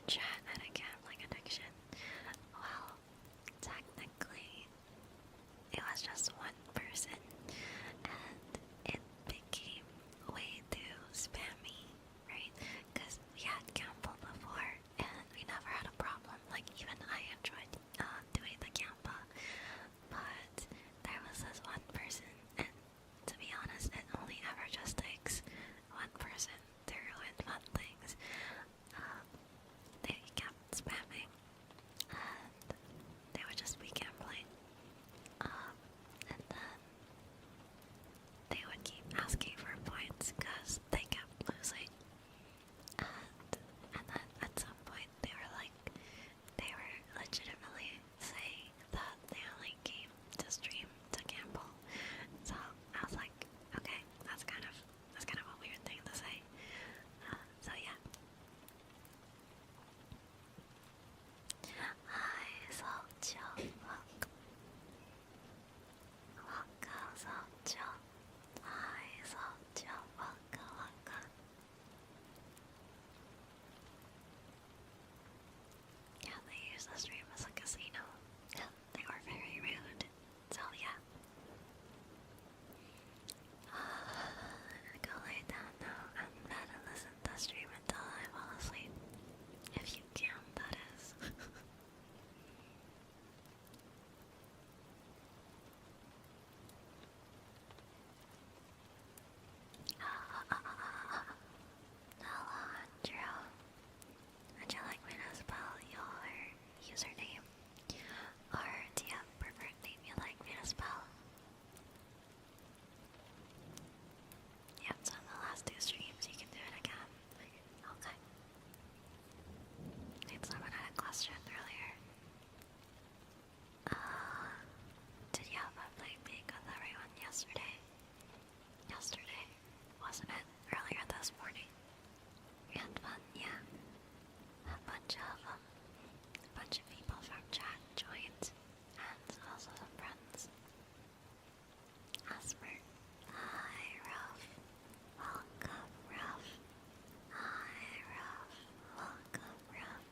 chat had a gambling addiction. Well, technically, it was just one person, and it became way too spammy, right? Because we had gamble before, and we never had a problem. Like, even I enjoyed doing the gamba, but there was this one person, and to be honest, it only ever just takes one person to ruin fun things. They kept spamming, and they would just be gambling. And then they would keep asking for points because they kept losing. And then at some point they were like, they were legitimately saying that they only came to stream to gamble. So I was like, okay, that's kind of a weird thing to say. So yeah. Hi, Solcho. Welcome, Solcho. Hi, Solcho. Welcome. Yeah, they use the stream as a casino. Yeah, they were very rude. So yeah. Go lay down now and let it listen to the stream until I fall asleep. If you can, that is. Hello, Andrew. Would you like me to spell your username? Or do you have a preferred name you'd like me to spell? Yep, so on the last two streams you can do it again. Okay. Maybe someone had a question earlier. Did you have a play peek with everyone yesterday? Yesterday, wasn't it? Earlier this morning. We had fun, yeah. A bunch of people from chat joined, and also some friends. Asper. Hi, Ruff. Welcome, Ruff. Hi, Ruff. Welcome, Ruff.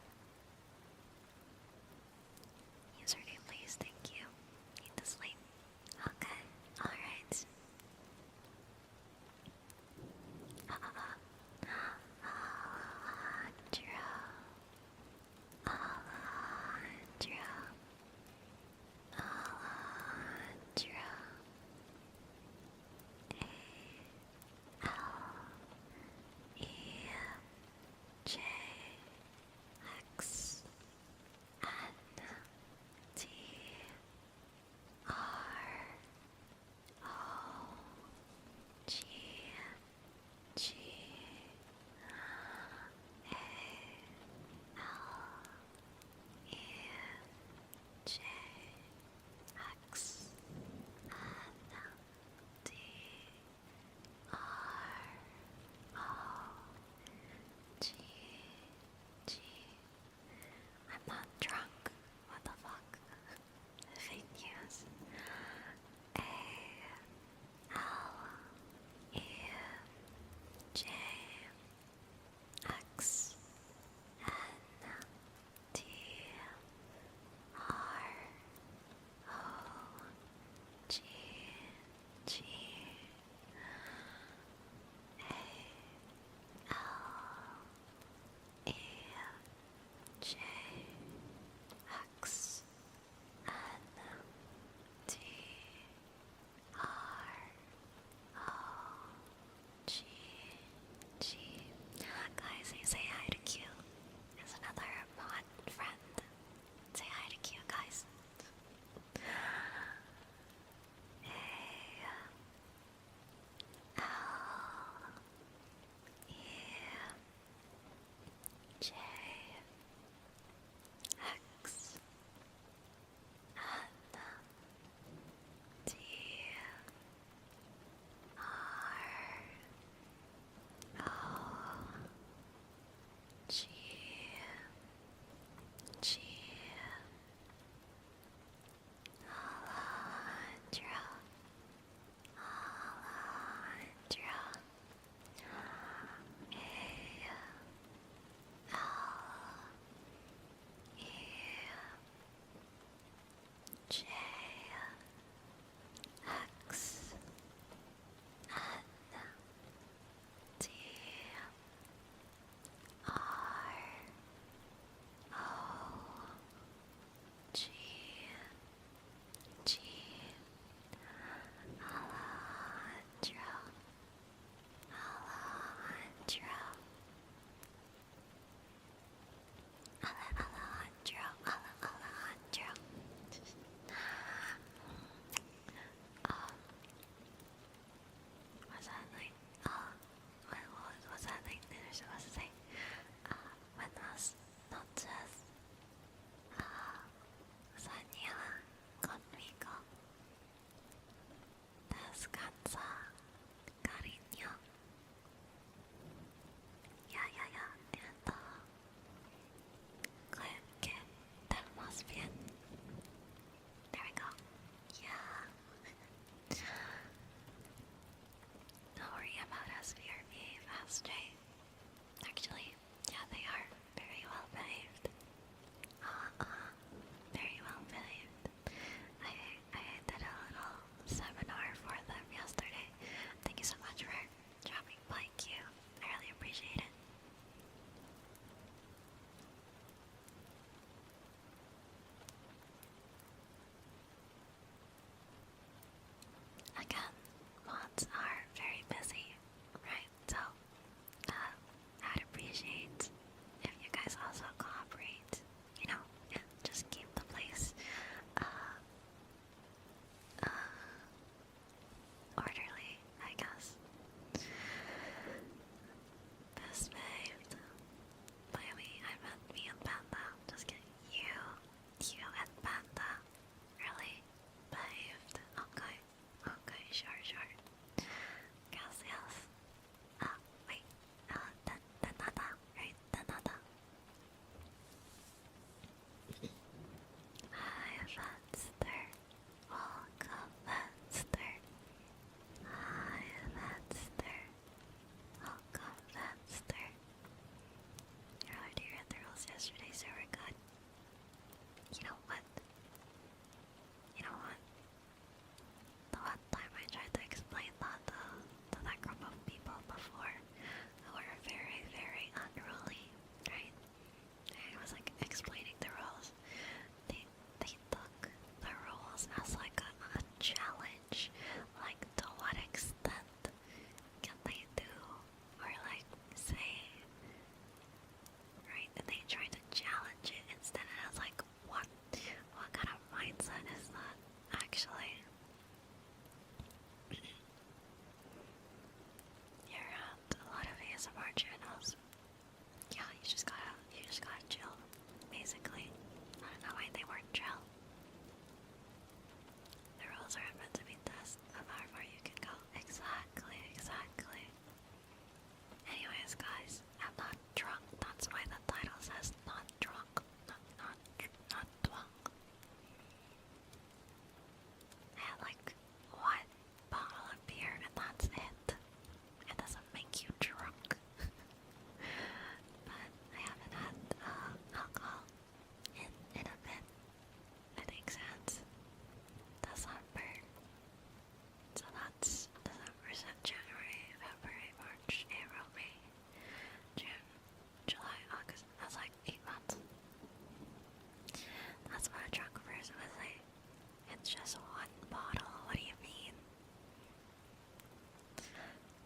just one bottle. What do you mean?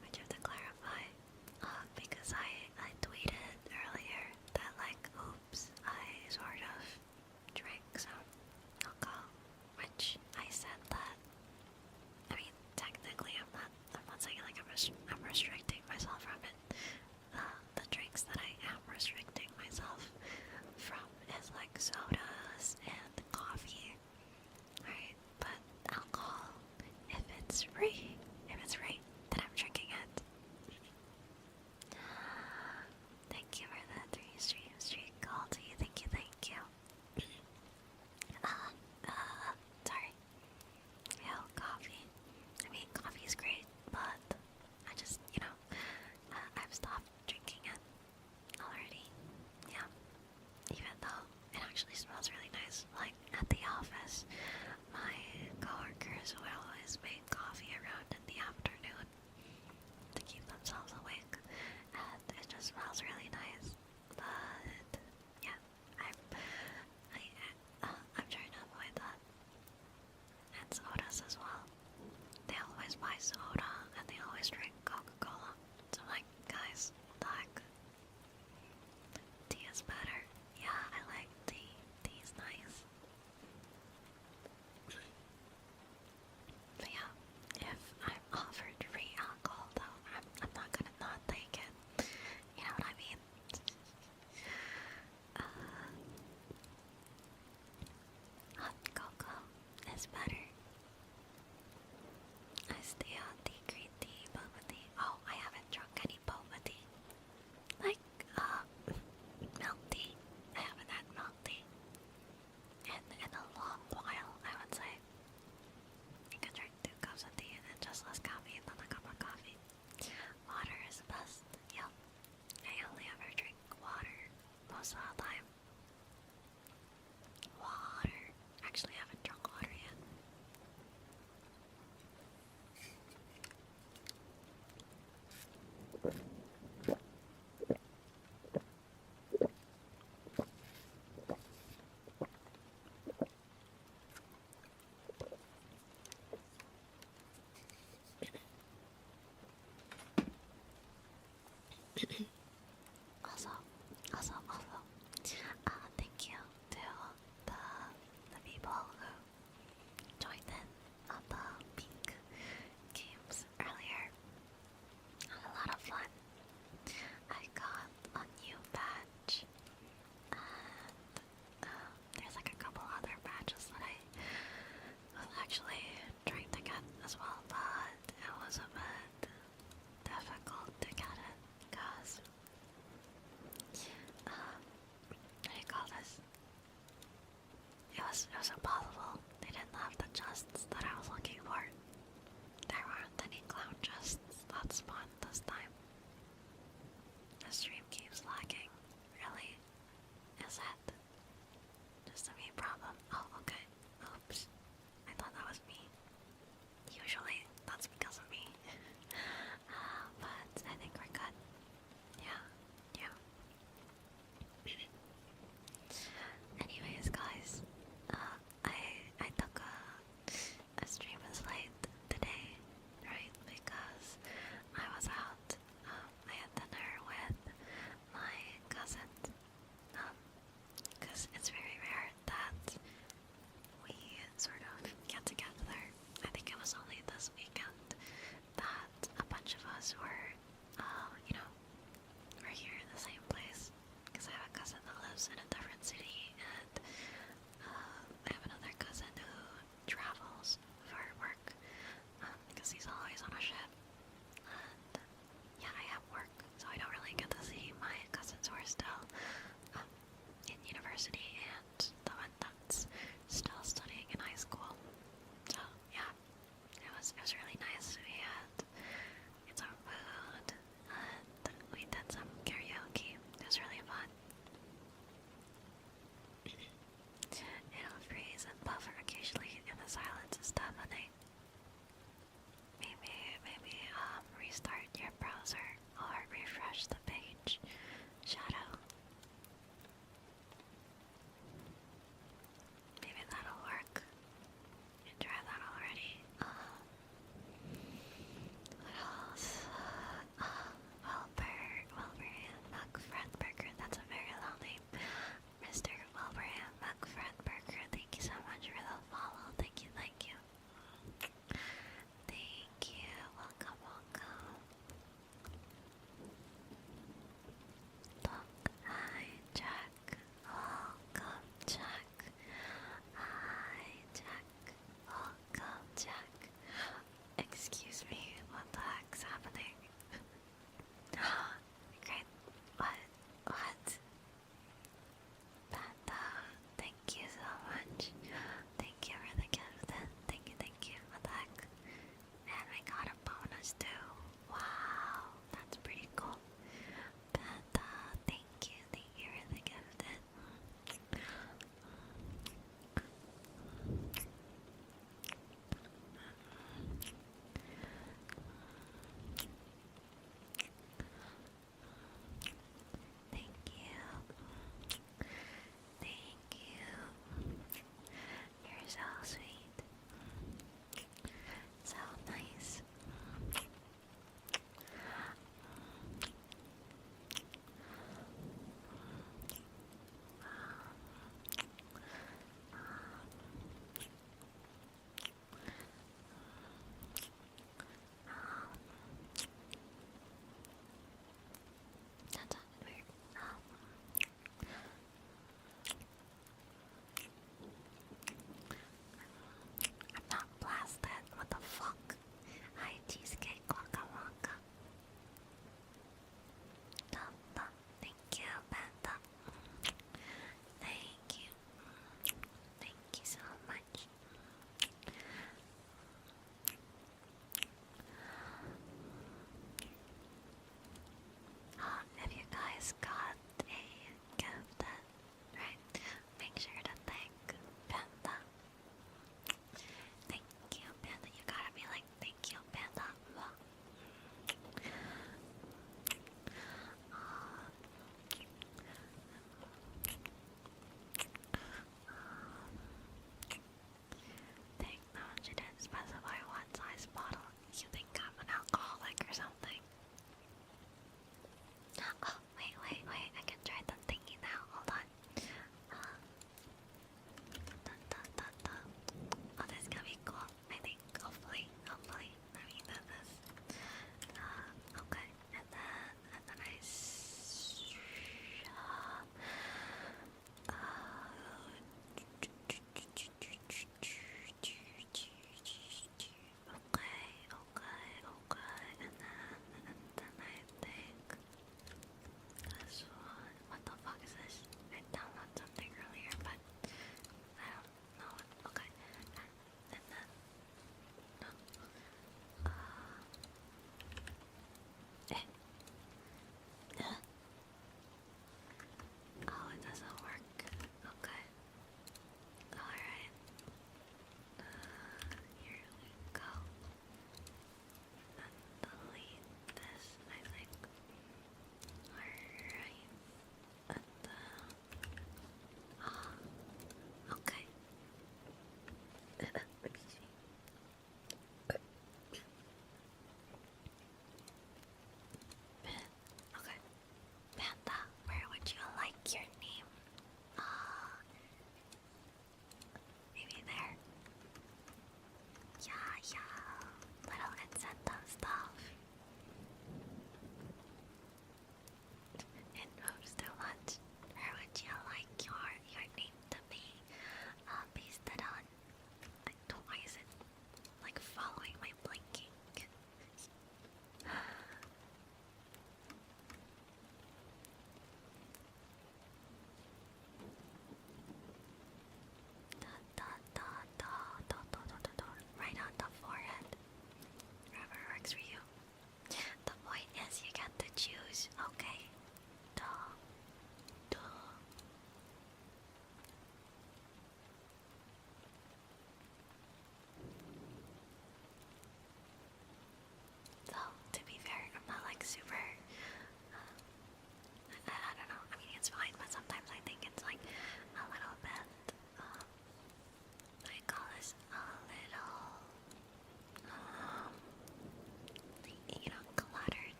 I have to clarify. Because I tweeted earlier that like, oops, I sort of drank some alcohol, which I said that. I mean, technically, I'm not saying like I'm restricting myself from it. The drinks that I am restricting myself from is like sodas and coffee, right? But alcohol, if it's free, then I'm drinking it. Thank you for the 3 stream Goldie. Thank you, thank you. Sorry. Yeah, coffee. I mean, coffee is great, but I just, I've stopped drinking it already. Yeah. Even though it actually smells really nice. Like, at the office, my coworkers will always make coffee around in the afternoon to keep themselves awake, and it just smells really nice. But yeah, I'm trying to avoid that. And sodas as well. They always buy soda and they always drink Coca-Cola. So I'm like, guys, what the heck? Tea is better. Yeah, I like tea. Tea is nice. But yeah, if I'm offered free alcohol though, I'm not gonna not take it. You know what I mean? Hot cocoa is better. I stay on tea, green tea, boba tea. Oh, I haven't drunk any boba tea. Like, milk tea. I haven't had milk tea in a long while, I would say. You can drink 2 cups of tea and then just less coffee than a cup of coffee. Water is the best. Yep. I only ever drink water most of the time. Water. Actually, I haven't drunk water yet. Also, thank you to the people who joined in on the pink games earlier. Had a lot of fun. I got a new badge, and there's like a couple other badges that I was actually trying to get as well, but it was a bit difficult to get it because what do you call this? It was impossible. They didn't have the chests that I was looking for. There weren't any clown chests that spawned this time. The stream keeps lagging. Really? Is it just a me problem? Oh, okay. Oops. I thought that was me. Usually, that's because of me. But I think we're good. Yeah. Anyways, guys, I took a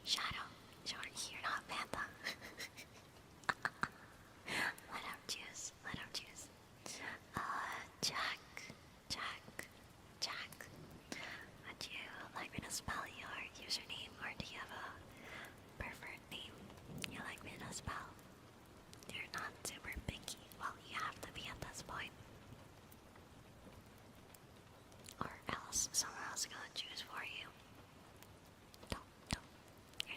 Shadow. You're not Panda. Let him choose. Let him choose. Jack. Jack. Jack. Would you like me to spell your username, or do you have a preferred name you like me to spell? You're not super picky. Well, you have to be at this point. Or else someone else is gonna choose for you. Don't. You're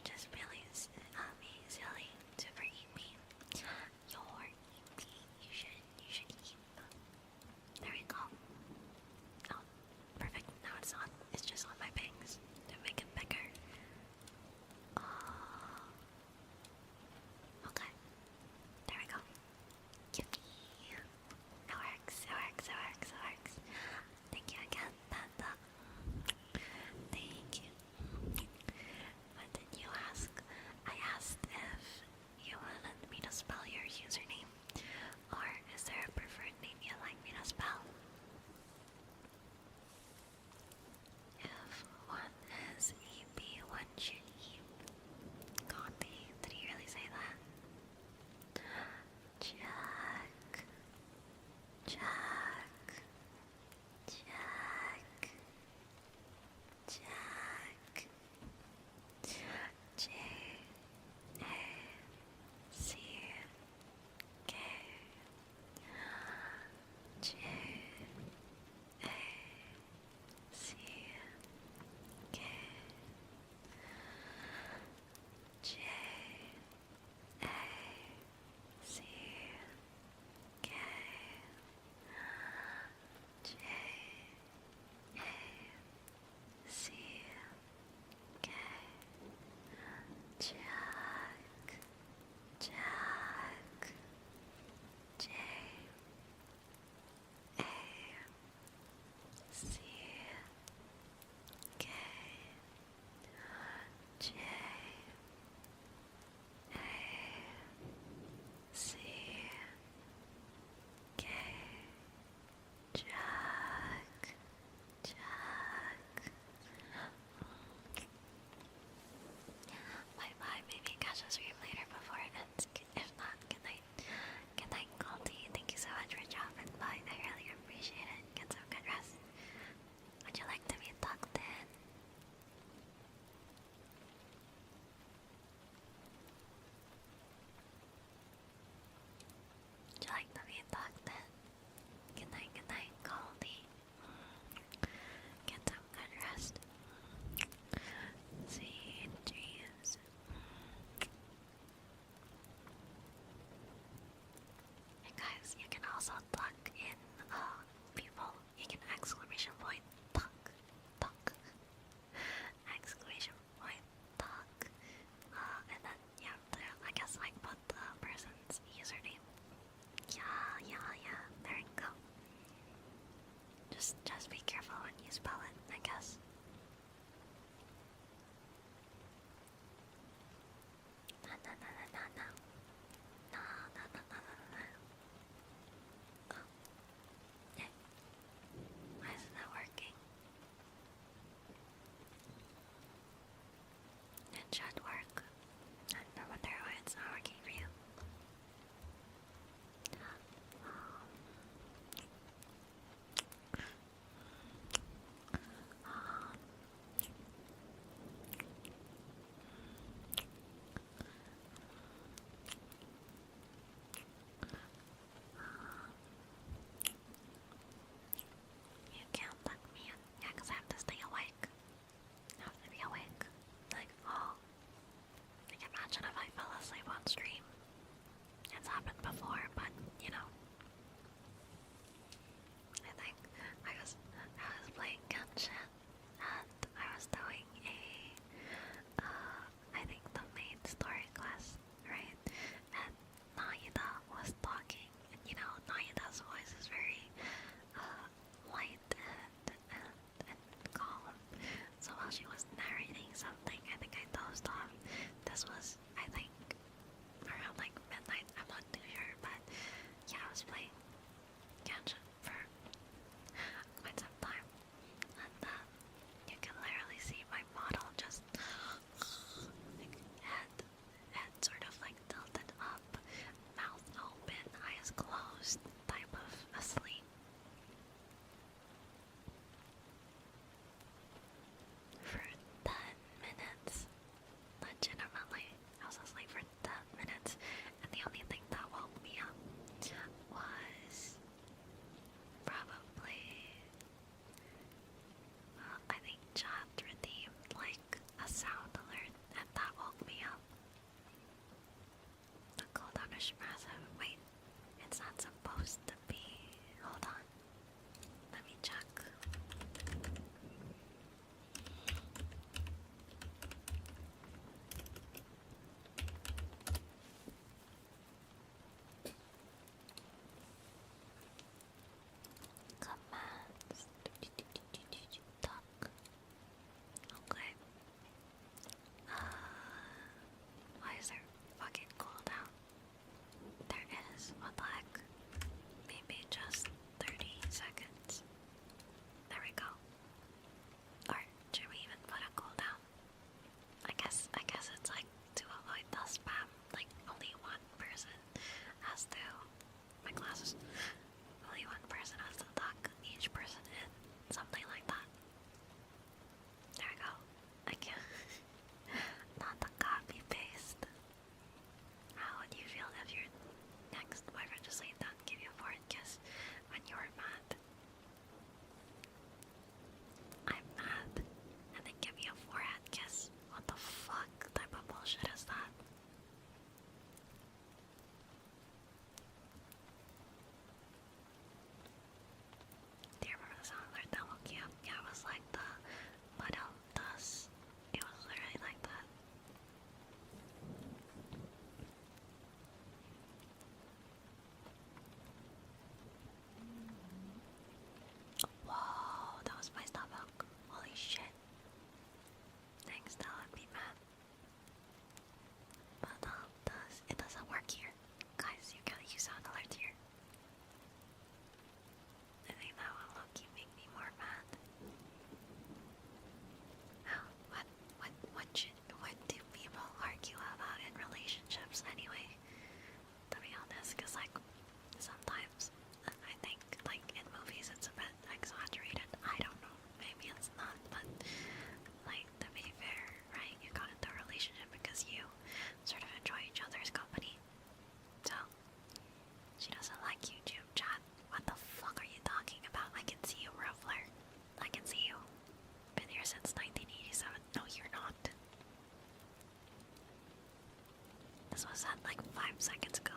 This was at like 5 seconds ago.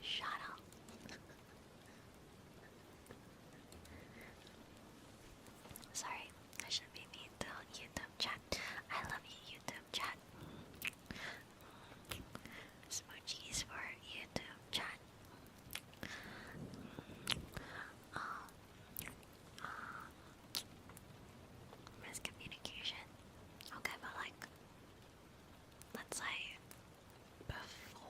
Shut up. Sorry, I should be mean to YouTube chat. I love you, YouTube chat. Smoochies for YouTube chat. Miscommunication. Okay, but like, let's say before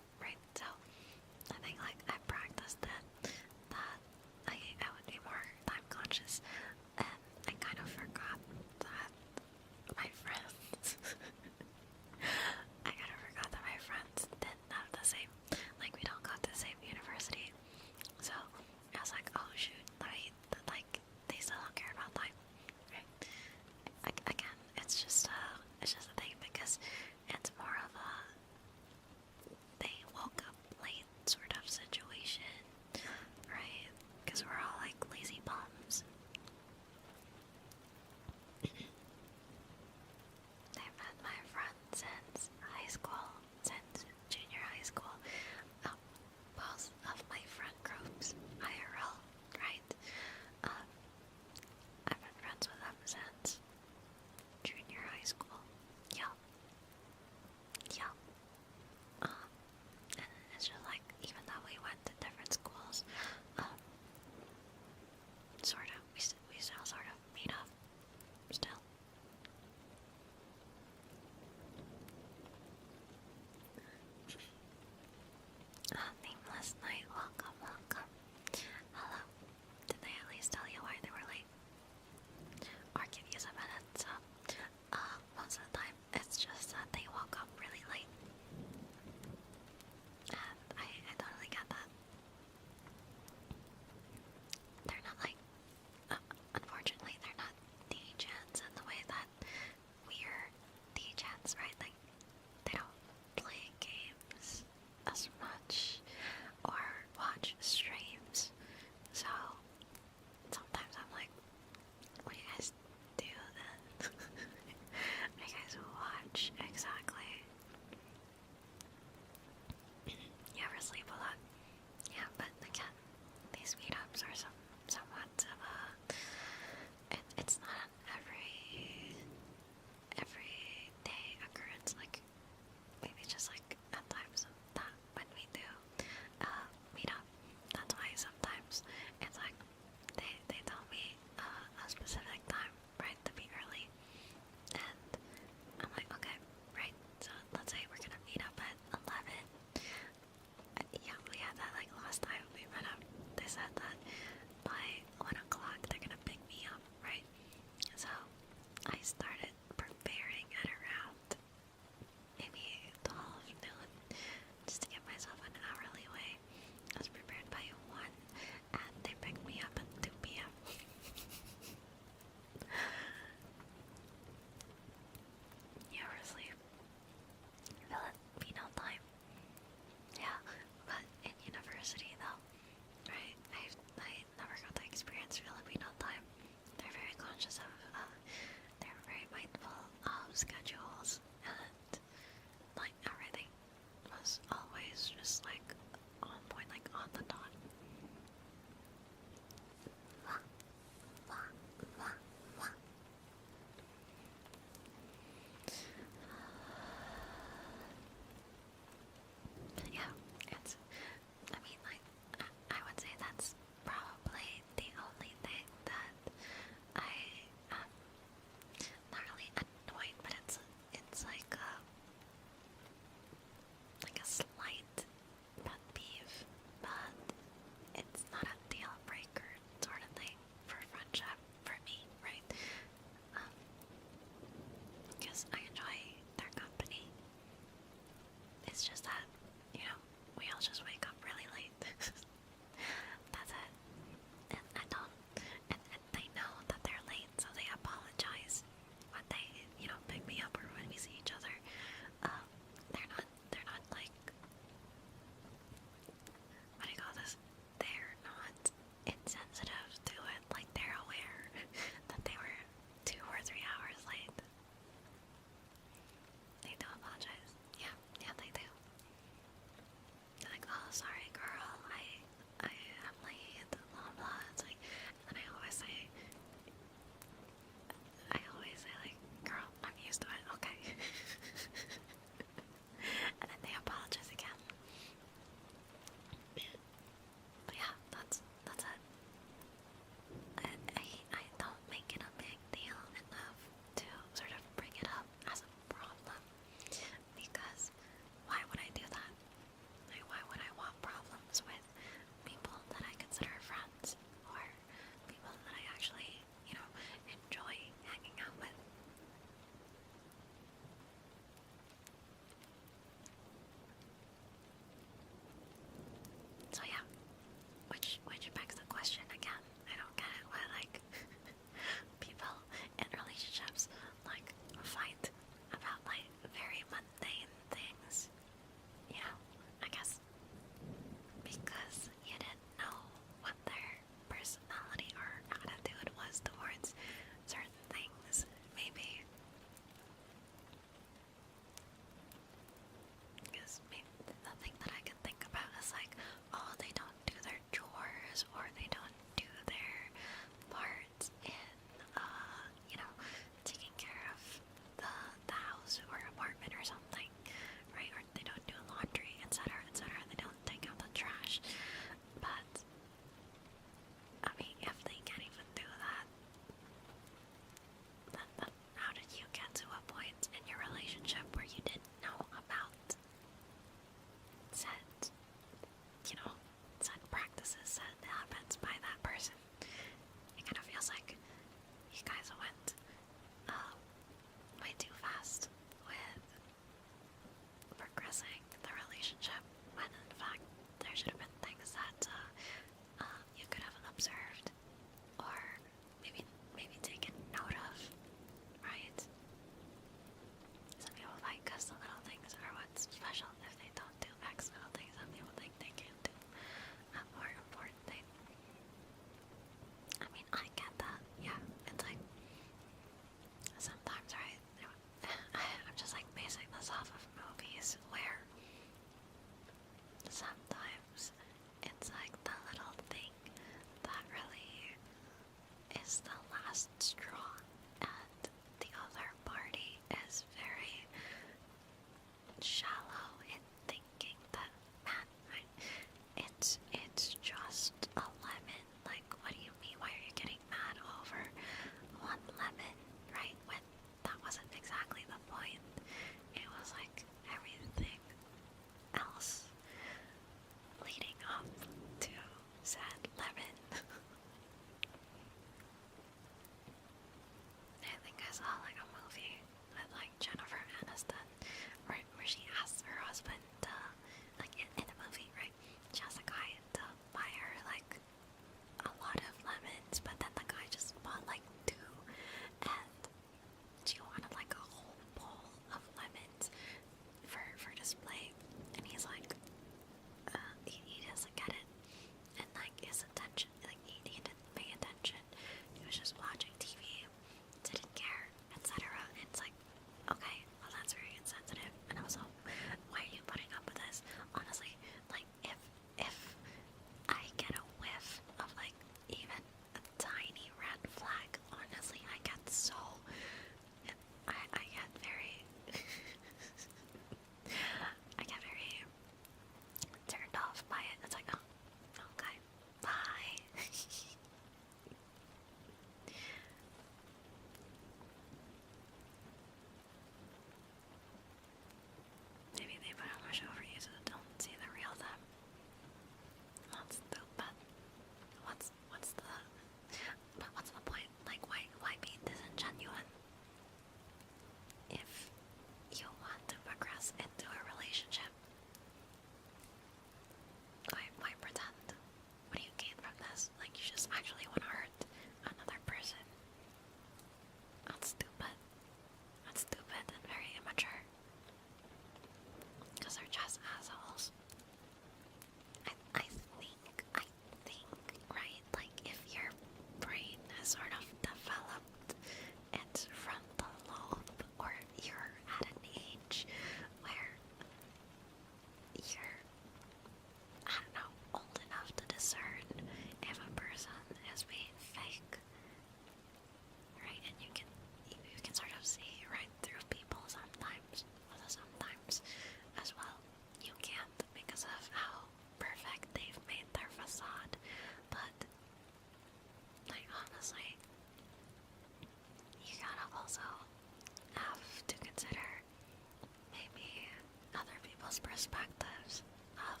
perspectives of,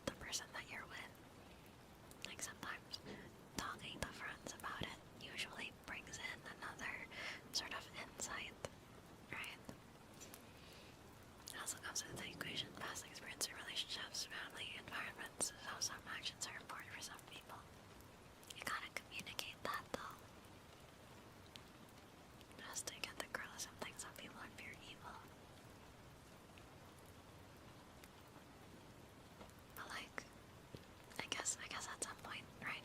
the person that you're with. Like sometimes talking to friends about it usually brings in another sort of insight, right? It also comes with the equation, past experience in relationships, family, environments, so some actions are important for some people. You gotta communicate that though. Just to get the girl of something, some people are pure evil. But like, I guess at some point, right?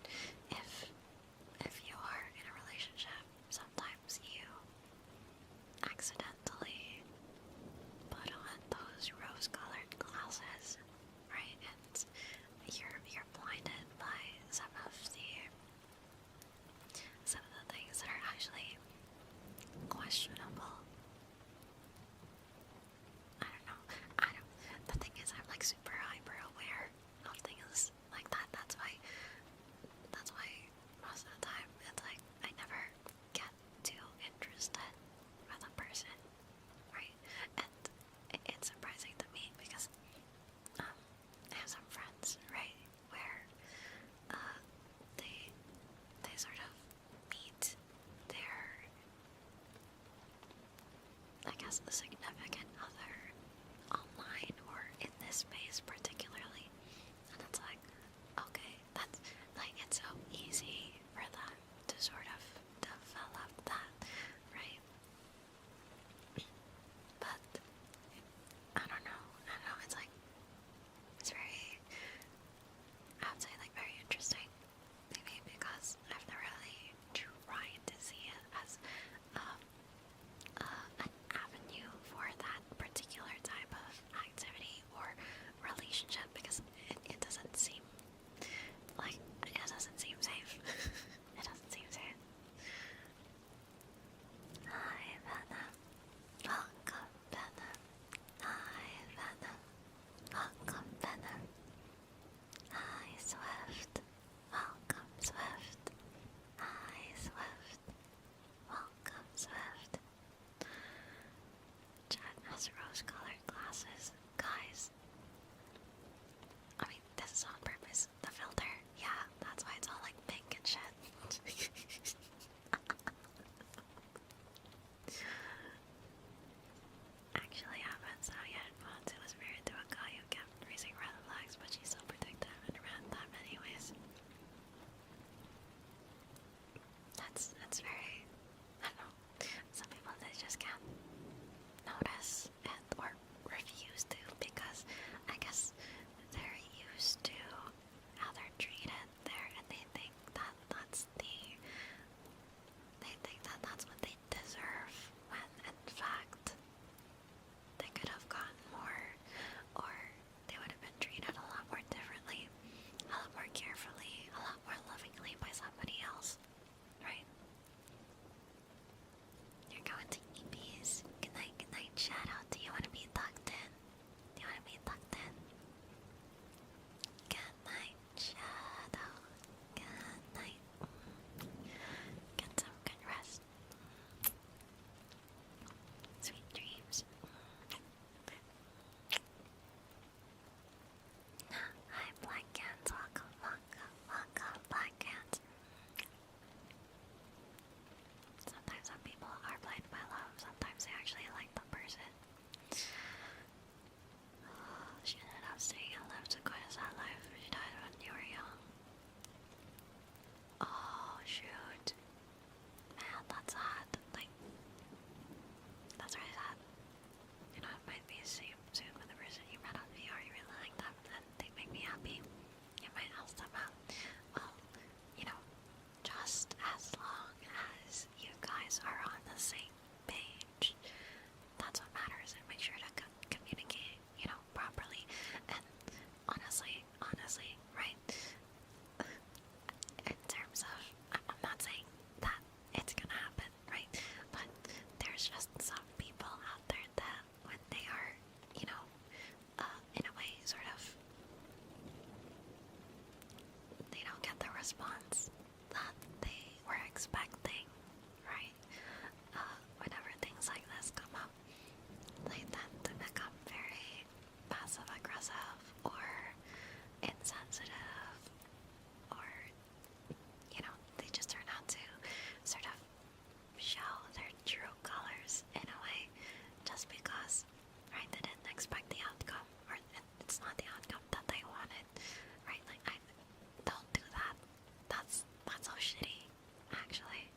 If you are in a relationship, sometimes you accidentally put on those rose-colored glasses, right? And you're blinded by some of the things that are actually questionable. I don't know. The thing is, I'm like super hyper aware of things like that. That's why most of the time it's like I never get too interested with a person, right? And it's surprising to me because I have some friends, right, where they sort of meet their, I guess, the significant other online or in this space particularly, and it's like, okay, that's like, it's so easy for them to sort of develop that, right? But I don't know, it's like, it's very, I would say, like, very interesting, maybe because I've never really tried to see it as an avenue for aggressive or insensitive, or they just turn out to sort of show their true colors in a way, just because, right, they didn't expect the outcome, or it's not the outcome that they wanted, right? Like, I don't do that. That's so shitty, actually.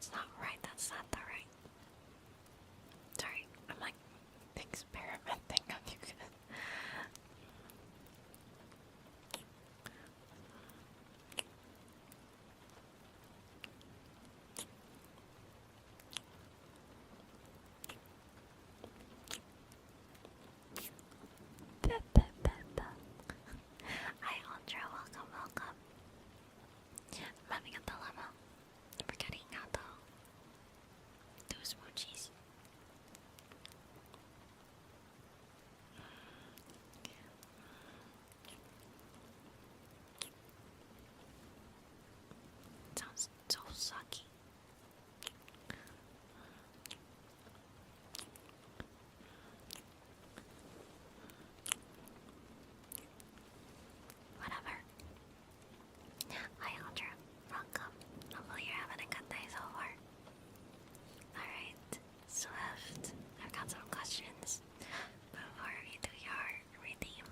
That's not right. That's not the right. Sorry, I'm like experimenting on you guys. Hi, Ultra. Welcome, welcome. I'm having a dilemma. We're getting how to do smoochies. It sounds so sucky. Whatever. Hi, Audra. Welcome. Hopefully you're having a good day so far. Alright, Swift. I've got some questions before we do your redeem.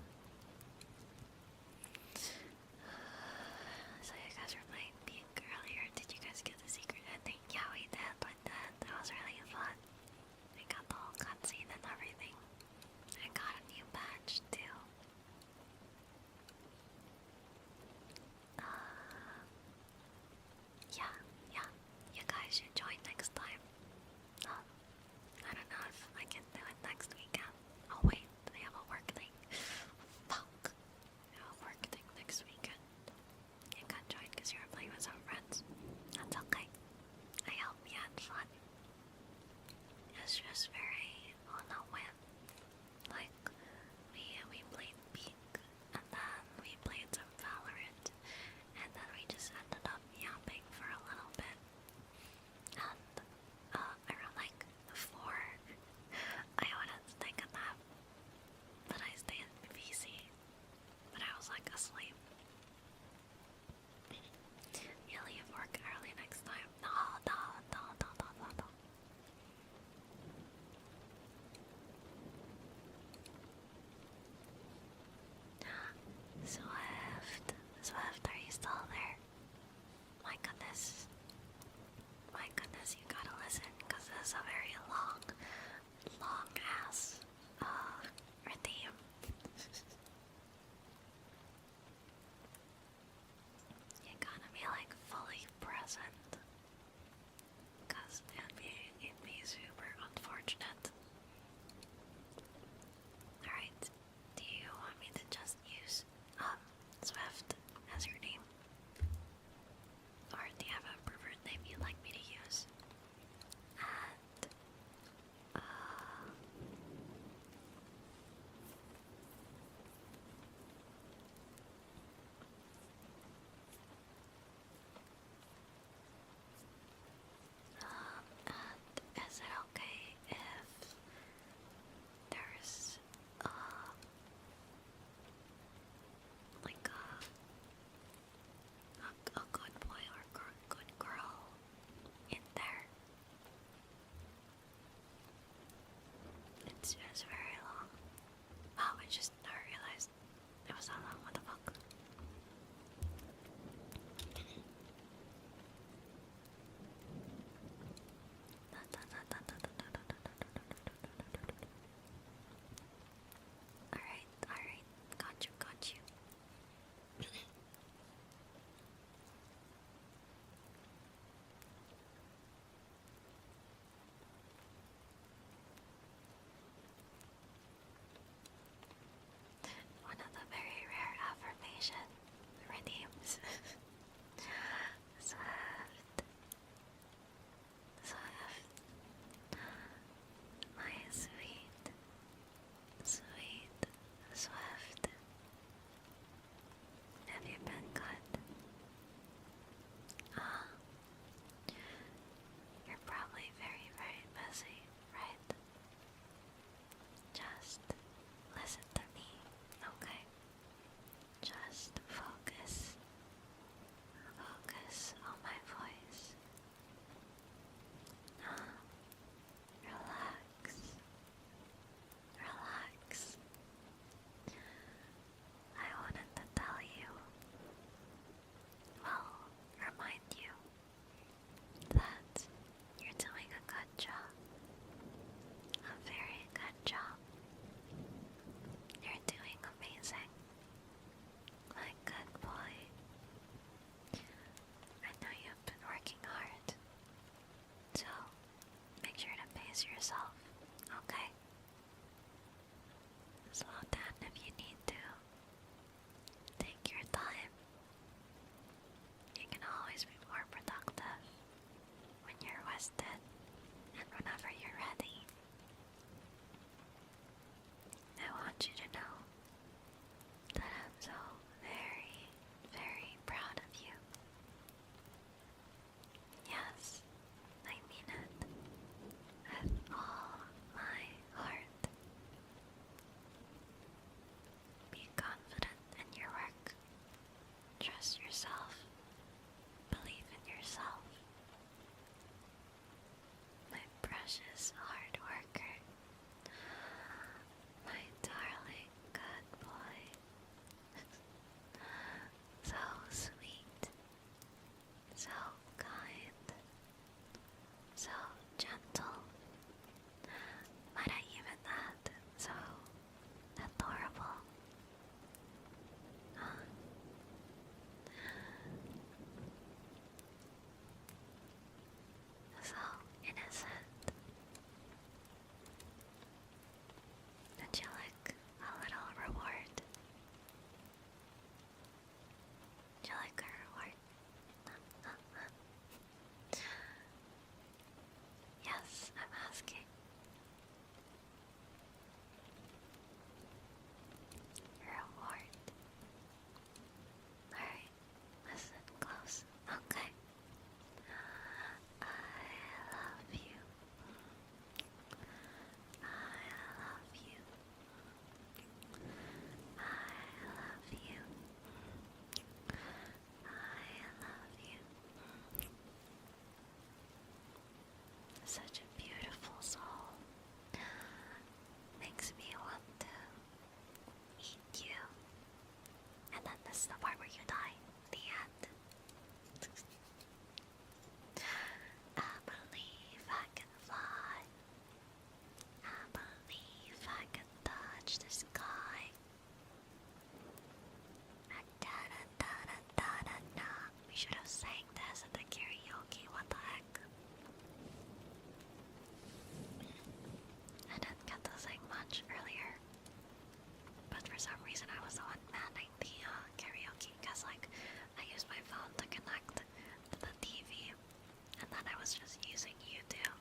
So you guys were playing Pink earlier. Did you guys get the secret ending? Yeah, we did. But that was really fun. We got the whole cutscene and everything. I got a new badge too. Yeah. You guys should join next time. I don't know if I can do it next weekend. Oh wait, I have a work thing. Fuck. I have a work thing next weekend. You can't join because you're playing with some friends. That's okay. I hope you had fun. It's just very on a whim. Like, we played Peak, and then we played some Valorant, and then we just ended up yapping for a little bit. And around like 4, I wanted to take a nap, but I stayed in PC. But I was like asleep. You leave work early next time. No. Swift, are you still there? My goodness, you gotta listen, cause this is a very long ass redeem. You gotta be like fully present, cause it'd be super unfortunate. Alright, do you want me to just use Swift as your name? Or do you have a preferred name you'd like me to use? And is it okay if there's like a good boy or good girl in there? It's just very long. Oh, I just never realized it was that long. What the fuck? Alright, got you. One of the very rare rested, and whenever you're ready, I want you to know that I'm so very, very proud of you. Yes, I mean it with all my heart. Be confident in your work. Trust yourself. Believe in yourself. My precious hard worker. My darling good boy. So sweet. So kind. So gentle. Might I even add, so adorable. So innocent. Would you like a little reward? Would you like a reward? Yes, I'm asking. Reward. Alright, listen close. Okay. I love you. I love you. I love you. I love you. Such a beautiful soul. Makes me want to eat you. And then this is the part where you die. The end. I believe I can fly. I believe I can touch the sky. Da-da-da-da-da-da. We should have sang this at the karaoke. What the heck? I didn't get to sing much earlier, but for some reason I was the one manning the karaoke because, like, I used my phone to connect to the TV, and then I was just using YouTube.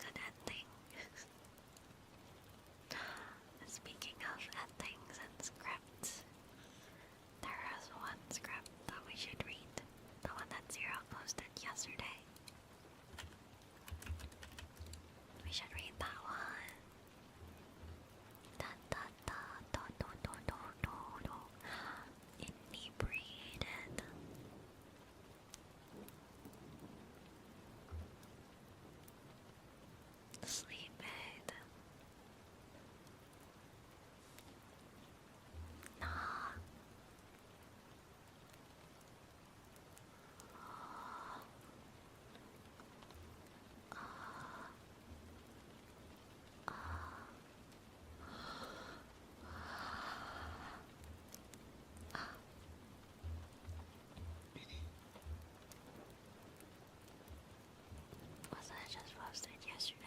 Good ending. Speaking of endings and scripts, there is one script that we should read, the one that Zero posted yesterday. We should read that one. Da da da da da da da da da. Inebriated. Sleep aid. Nah. Was that just posted yesterday?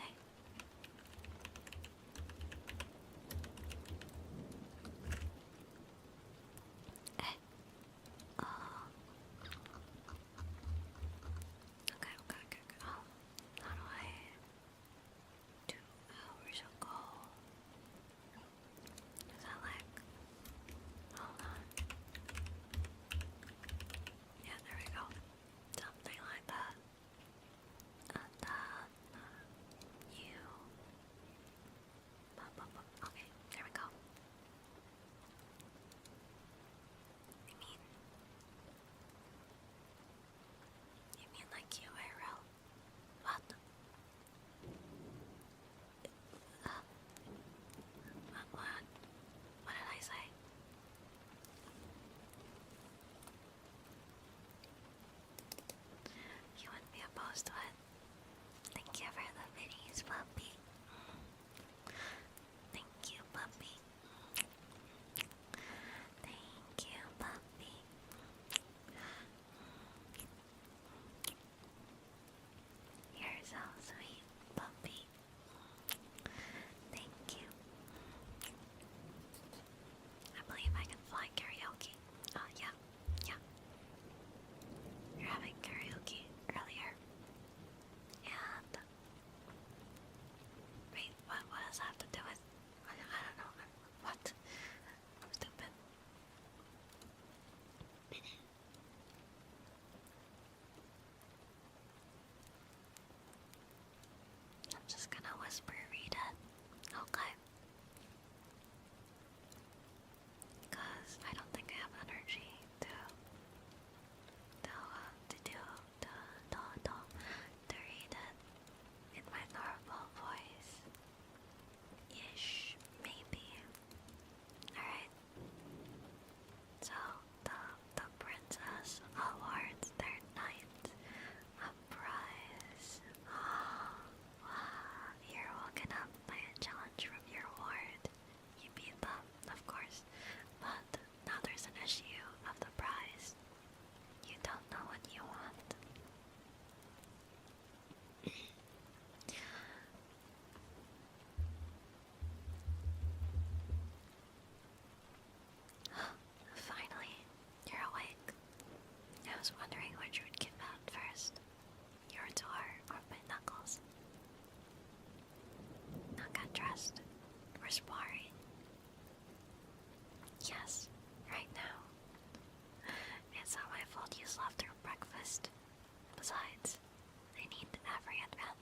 Oh. Okay. Oh, how do I? 2 hours ago. Is that like? Hold on. Yeah, there we go. Something like that. And then you. Okay, there we go. You mean like URL? What? What did I say? You wouldn't be opposed to it. Thank you for the minis, puppy. Thank you, puppy. Thank you, puppy. You're so sweet, puppy. Thank you. I believe I can fly karaoke. Oh, yeah. You're having karaoke earlier. Finally, you're awake. I was wondering which would give out first, your door or my knuckles. Now get dressed. We're sparring. Yes, right now. It's not my fault you slept through breakfast. Besides, I need every advantage.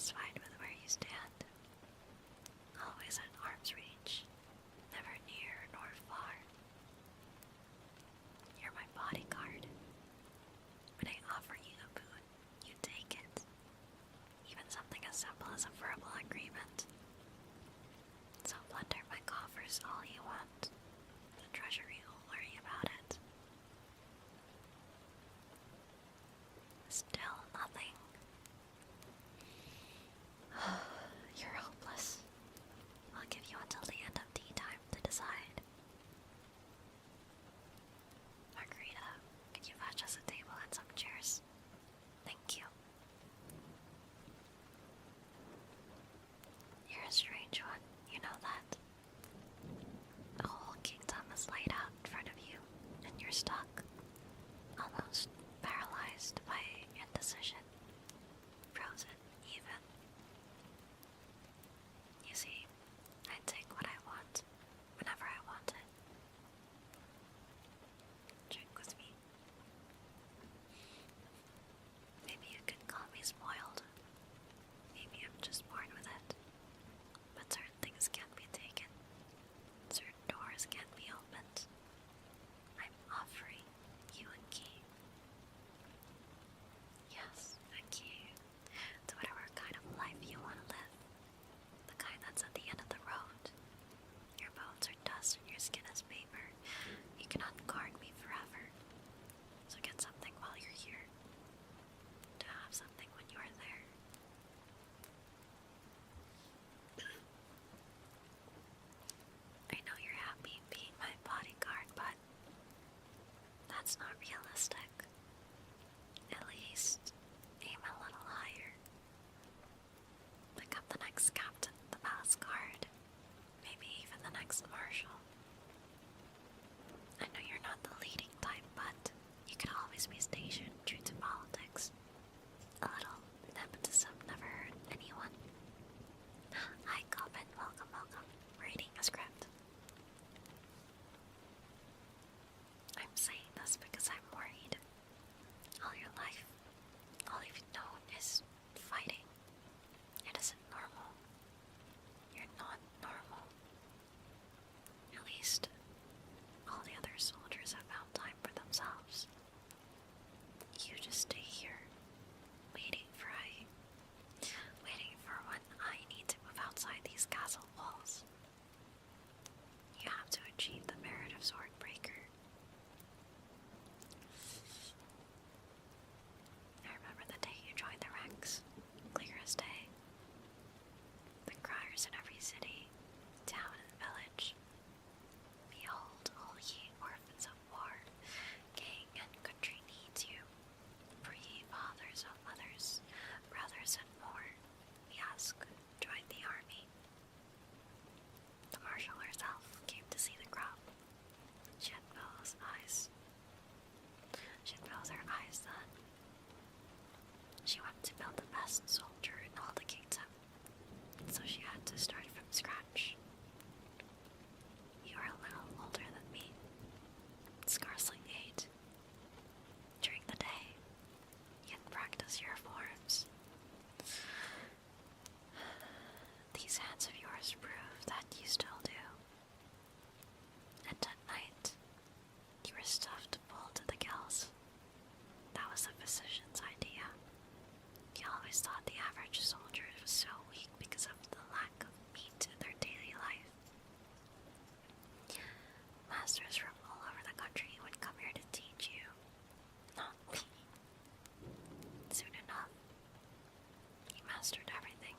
satisfied with where you stand, always at arm's reach, never near nor far. You're my bodyguard. When I offer you a boon, you take it. Even something as simple as a verbal agreement. So plunder my coffers all you want. The treasury will worry about it. Still nothing. You're hopeless. I'll give you until the end of tea time to decide. Margarita, could you fetch us a table and some chairs? Thank you. You're a strange one, you know that. A whole kingdom is laid out in front of you, and you're stuck, almost paralyzed by indecision, frozen even. You see, I take what I want, whenever I want it. Drink with me. Maybe you could call me spoiled. Maybe I'm just born with it. But certain things can't be taken. Certain doors can't be opened. I'm offering you a key. Yes, a key to whatever kind of life you want to live. The kind that's at the end of the road. Your bones are dust and your skin is paper. You cannot guard me forever. So get something while you're here. To have something when you're there. I know you're happy being my bodyguard, but that's not realistic. At least aim a little higher. Become the next captain of the palace guard. Maybe even the next marshal. I know you're not the leading type, but you could always be stationed true to politics. A little nepotism never hurt anyone. Hi, Cobbin. Welcome, welcome. Reading a script. I'm saying this because I'm worried. All your life, all you've known is fighting. It isn't normal. You're not normal. At least, all the other soldiers have found time for themselves. You just stay here, waiting for when I need to move outside these castle walls. You have to achieve the merit of Swordbreaker. I remember the day you joined the ranks, clear as day. The criers in every city, town and village. Behold, all ye orphans of war, king and country needs you. For ye fathers of mothers, brothers and more, we ask, join the army. The marshal herself came to see the crop. She had Bella's eyes. She had both her eyes then. She wanted to build the best soldier in all the kingdom, so she had to start from scratch. You are a little older than me, scarcely 8. During the day, you can practice your forms. These hands of yours prove that you still do. And at night, you were stuffed full to the gills. That was the physician's idea. He always thought the average soldier was so weak because of the lack of meat in their daily life. Masters from all over the country would come here to teach you, not me. Soon enough, he mastered everything.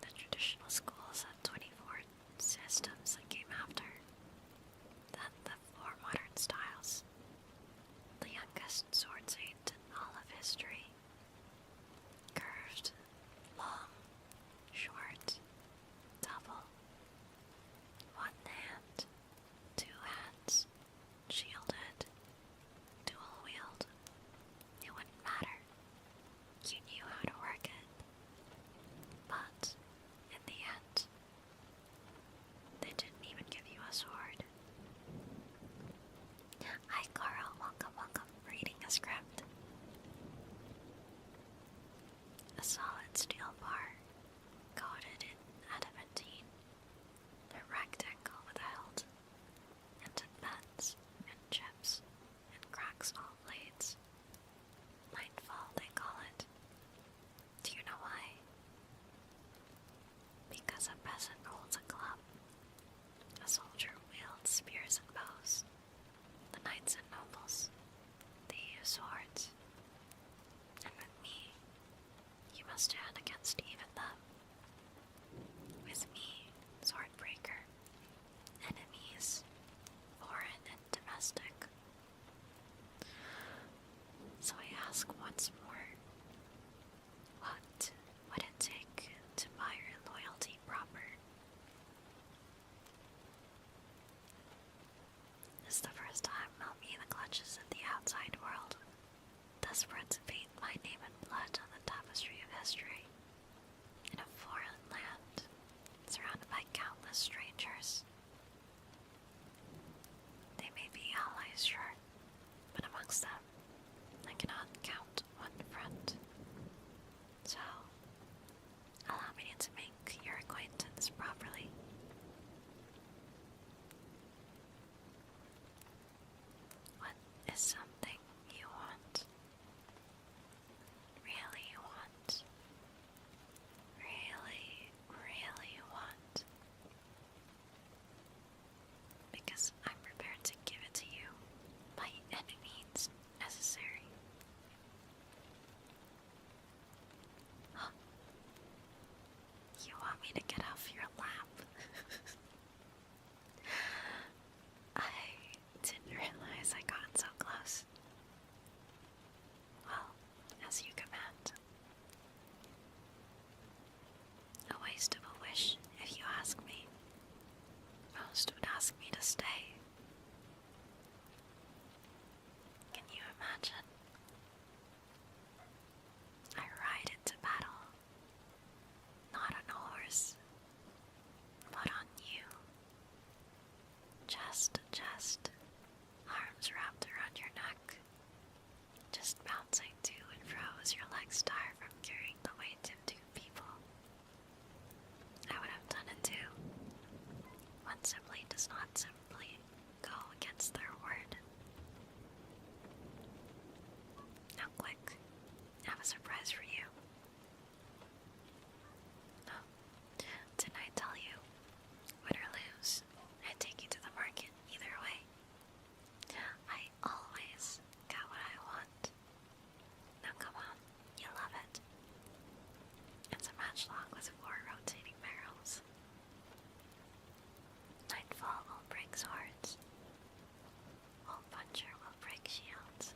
The traditional schools had 24 systems that came after. Then the 4 modern styles. The youngest sword saint in all of history. Curved, long, short, double. 1 hand, 2 hands, shielded, dual wield. It wouldn't matter. You knew how to work it. But, in the end, with strangers. They may be allies, sure, but amongst them, I cannot count one friend. So, allow me to make your acquaintance properly. What is something you want? Really want? Really, really want? Because I'm prepared to give it to you by any means necessary. Huh? You want me to get off your lap? I didn't realize I got so close. Well, as you command. A waste of a wish, if you ask me. Most would ask me to stay. Can you imagine? I ride into battle, not on a horse, but on you. Chest to chest, arms wrapped around your neck, just bouncing to and fro as your legs tire from carrying the weight of two people. I would have done it too. One simply does not simply go against their word. Now quick, I have a surprise for you. No, didn't I tell you? Win or lose, I take you to the market either way. I always got what I want. Now come on, you love it. It's a matchlock with 4 rotating barrels. Nightfall will break swords. Hole puncher will break shields.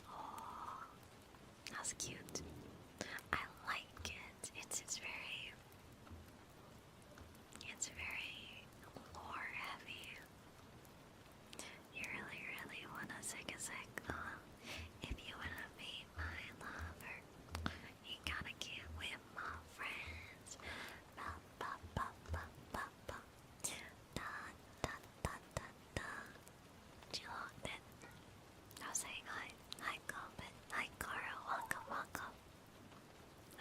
Oh, that's cute. I like it. It's very lore heavy. You really, really wanna zig a zig, huh? If you wanna be my lover, you gotta get with my friends. Ba ba ba ba ba ba. Da da da da da. You locked in. I was saying hi. Hi, Corbin. Hi, Carl. Welcome, welcome.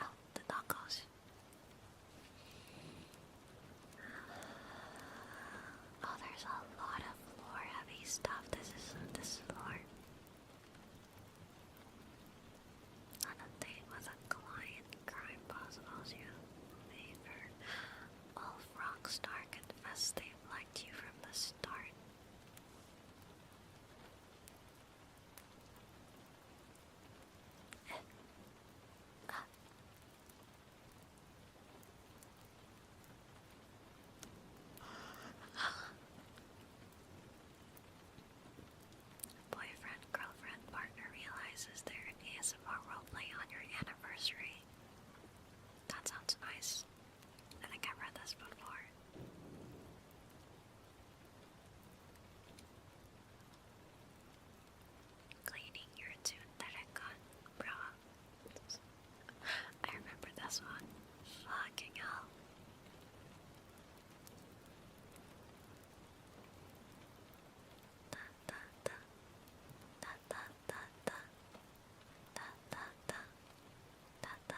Oh, the doggos. Oh, there's a lot of lore heavy stuff. This is lore. On a date with a client, crime boss owes you a favor. Wolf Rockstar confessed they've liked you from the start. Boyfriend, girlfriend, partner realizes they're an ASMR roleplay on your anniversary. That sounds nice. I think I've read this before. Cleaning your Tunderekon bra. I remember this one. Fucking hell. Da da da. Da da da da. Da da da. Da da.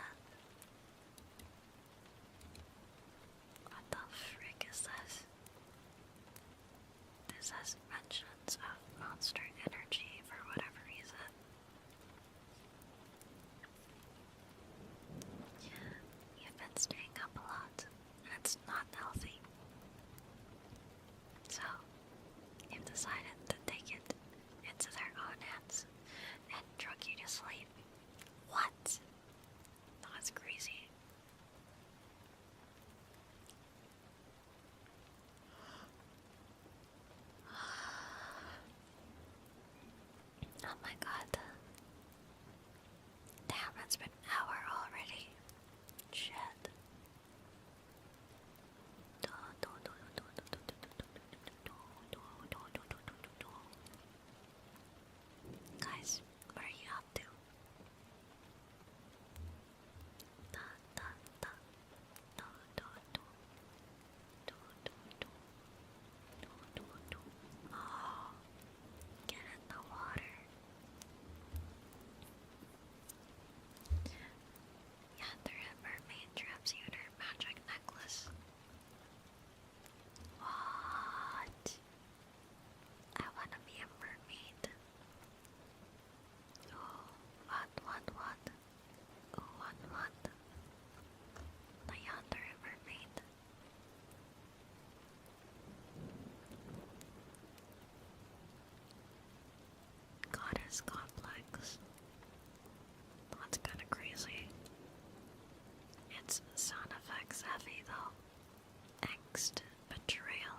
It's sound effects heavy though. Angst, betrayal.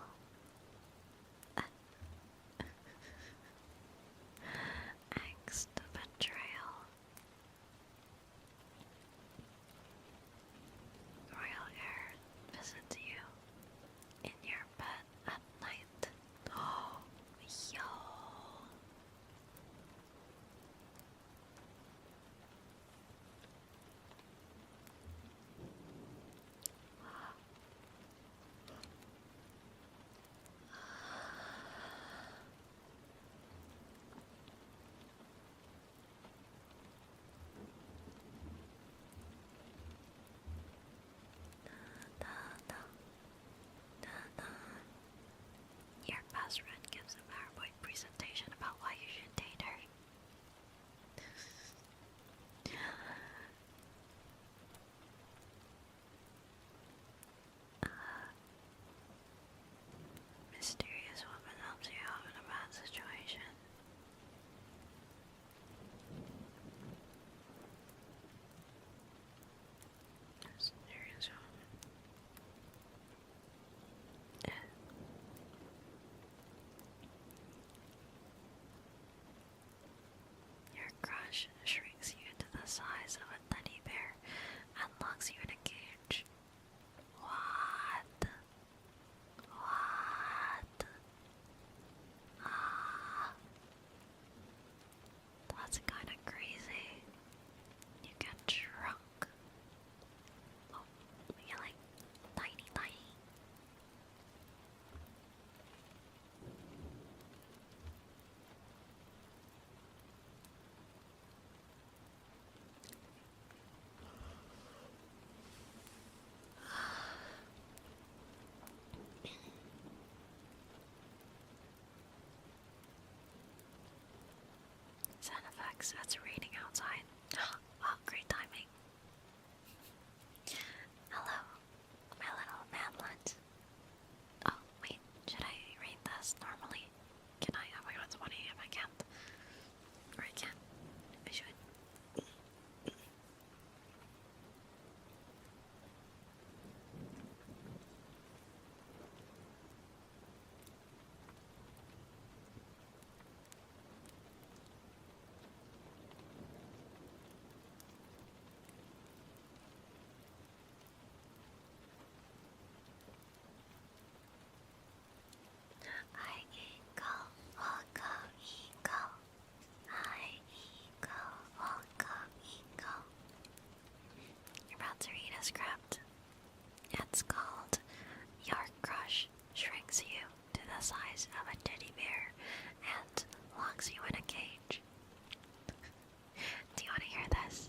Angst, betrayal. Royal air visits you in your bed at night. Oh, yo. Your best friend gives a PowerPoint presentation about why you should date her. Mysterious woman helps you out in a bad situation. Mysterious woman. Your crush shrinks you to the size of a teddy bear and locks you in a cage. What? What? Ah, that's kind of crazy. You get drunk. Oh, you're like tiny. Sound effects, that's raining outside. Wow, great timing. Hello, my little manlet. Oh, wait, should I read this normally? Can I? Oh my god, it's 1 AM, I can't. Or I can. I should. Hi, eagle, welcome, eagle. Hi, eagle, welcome, eagle. You're about to read a script. It's called Your Crush Shrinks You to the Size of a Teddy Bear and Locks You in a Cage. Do you want to hear this?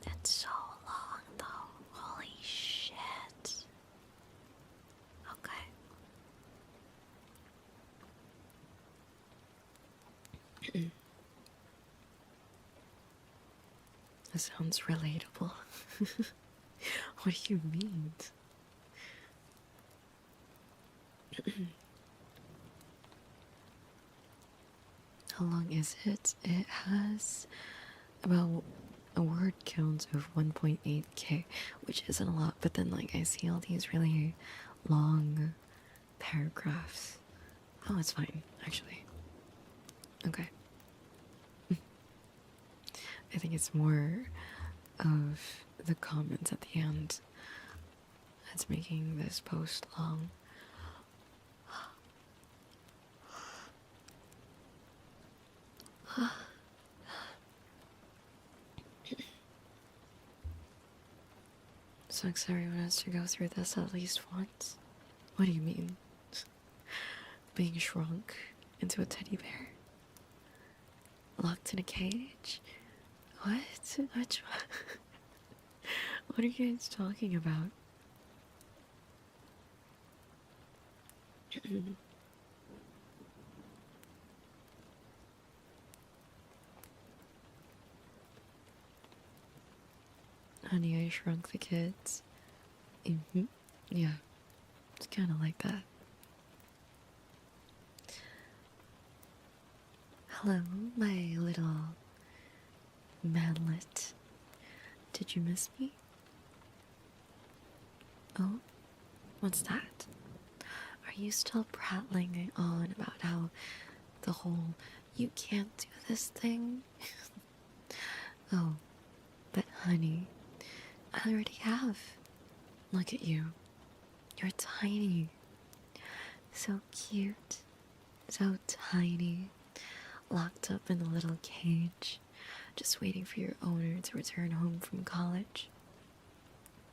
It's so long though. Holy shit. Okay. That sounds relatable. What do you mean? How long is it? It has about a word count of 1.8k, which isn't a lot, but then like I see all these really long paragraphs. Oh, it's fine, actually. Okay. I think it's more of the comments at the end that's making this post long. Sucks everyone has to go through this at least once. What do you mean? Being shrunk into a teddy bear? Locked in a cage? What? What are you guys talking about? Honey, I Shrunk the Kids. Yeah, it's kind of like that. Hello, my little manlet. Did you miss me? Oh, what's that? Are you still prattling on about how the whole you can't do this thing? Oh, but honey, I already have. Look at you. You're tiny. So cute. So tiny. Locked up in a little cage. Just waiting for your owner to return home from college.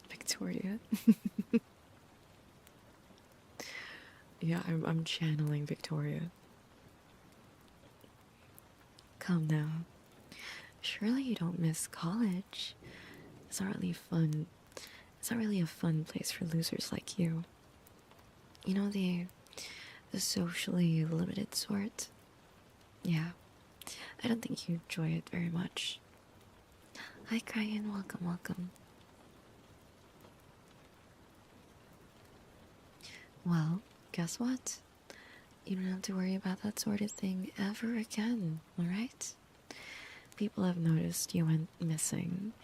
Victoria. Yeah, I'm channeling Victoria. Come now. Surely you don't miss college. It's not really fun. It's not really a fun place for losers like you. You know, the socially limited sort? Yeah. I don't think you enjoy it very much. Hi, Ryan. Welcome, welcome. Well, guess what? You don't have to worry about that sort of thing ever again, alright? People have noticed you went missing,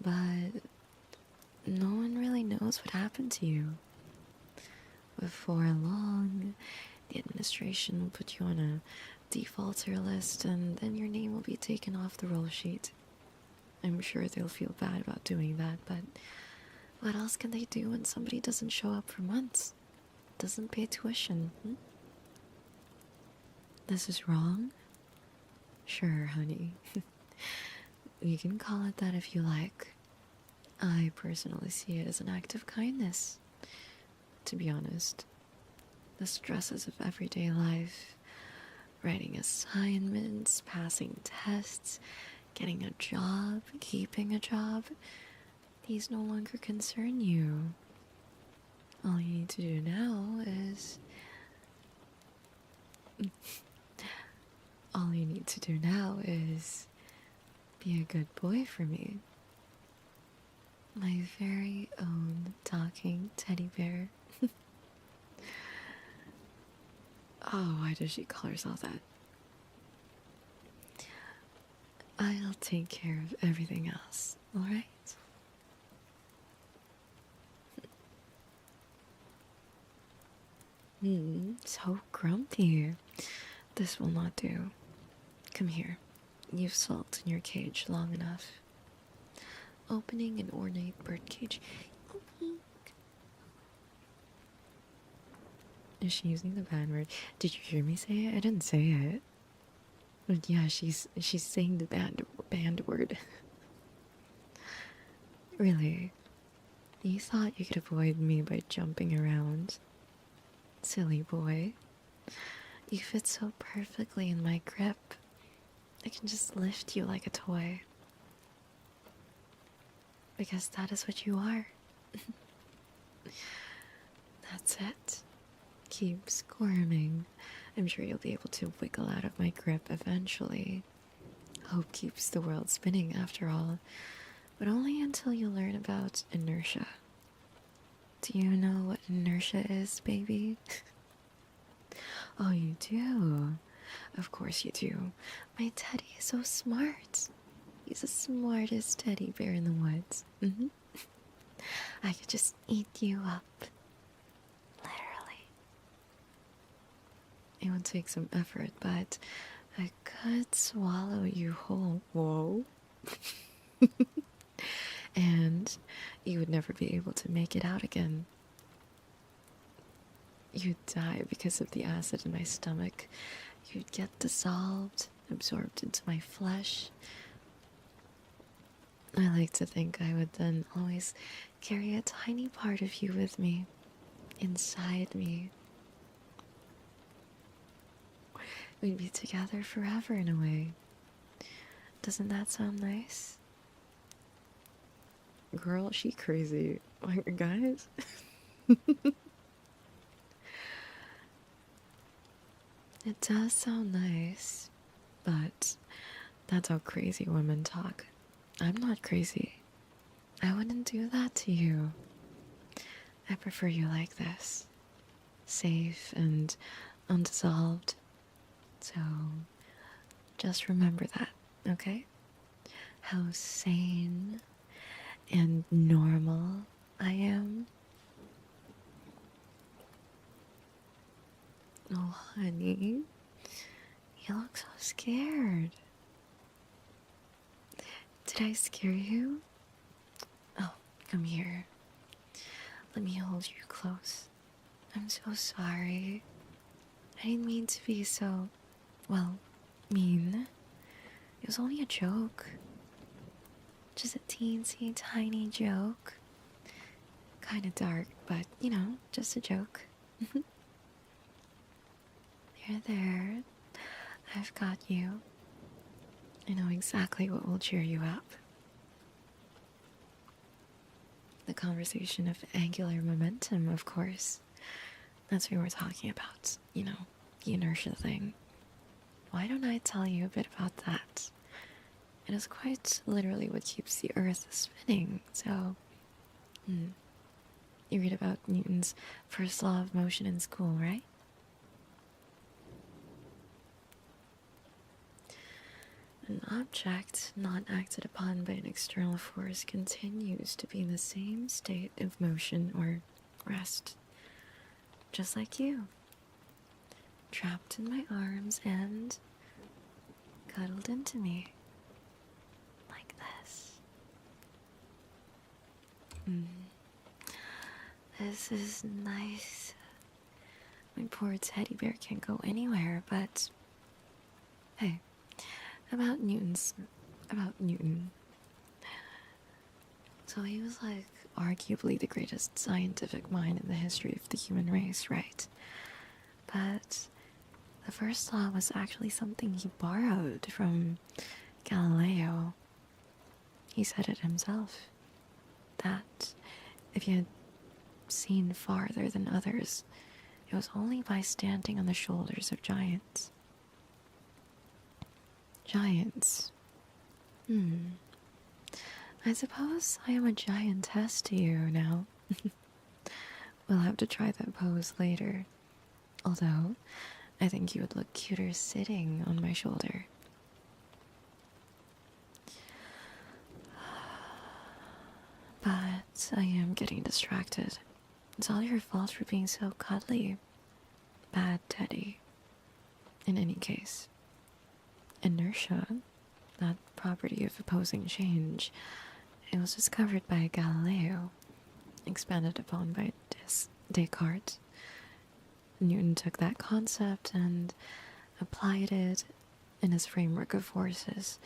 but no one really knows what happened to you. Before long, the administration will put you on a defaulter list, and then your name will be taken off the roll sheet. I'm sure they'll feel bad about doing that, but what else can they do when somebody doesn't show up for months? Doesn't pay tuition? This is wrong? Sure, honey. You can call it that if you like. I personally see it as an act of kindness. To be honest, the stresses of everyday life, writing assignments, passing tests, getting a job, keeping a job, these no longer concern you. All you need to do now is... All you need to do now is be a good boy for me. My very own talking teddy bear. Oh, why does she call herself that? I'll take care of everything else, alright? So grumpy. This will not do. Come here. You've sulked in your cage long enough. Opening an ornate birdcage. Is she using the bad word? Did you hear me say it? I didn't say it. But yeah, she's saying the banned word. Really? You thought you could avoid me by jumping around? Silly boy. You fit so perfectly in my grip. I can just lift you like a toy. Because that is what you are. That's it. Keep squirming. I'm sure you'll be able to wiggle out of my grip eventually. Hope keeps the world spinning after all, but only until you learn about inertia. Do you know what inertia is, baby? Oh, you do? Of course you do. My teddy is so smart. He's the smartest teddy bear in the woods. I could just eat you up. Literally. It would take some effort, but I could swallow you whole. Whoa. And you would never be able to make it out again. You'd die because of the acid in my stomach. You'd get dissolved, absorbed into my flesh. I like to think I would then always carry a tiny part of you with me, inside me. We'd be together forever in a way. Doesn't that sound nice? Girl, she crazy. Like, guys. It does sound nice, but that's how crazy women talk. I'm not crazy. I wouldn't do that to you. I prefer you like this. Safe and undissolved. So, Just remember that, okay? How sane and normal I am. Oh, honey, you look so scared. Did I scare you? Oh, come here. Let me hold you close. I'm so sorry. I didn't mean to be so, well, mean. It was only a joke. Just a teensy tiny joke. Kinda dark, but you know, just a joke. There. I've got you. I know exactly what will cheer you up. The conversation of angular momentum, of course. That's what we're talking about. You know, the inertia thing. Why don't I tell you a bit about that? It is quite literally what keeps the Earth spinning, so... You read about Newton's first law of motion in school, right? An object not acted upon by an external force continues to be in the same state of motion or rest. Just like you. Trapped in my arms and cuddled into me. Like this. This is nice. My poor teddy bear can't go anywhere, but... Hey, about Newton. So he was like arguably the greatest scientific mind in the history of the human race, right? But the first law was actually something he borrowed from Galileo. He said it himself, that if you had seen farther than others, it was only by standing on the shoulders of giants. Giants. I suppose I am a giantess to you now. We'll have to try that pose later. Although, I think you would look cuter sitting on my shoulder. But I am getting distracted. It's all your fault for being so cuddly. Bad Teddy. In any case, inertia, that property of opposing change, it was discovered by Galileo, expanded upon by Descartes. Newton took that concept and applied it in his framework of forces.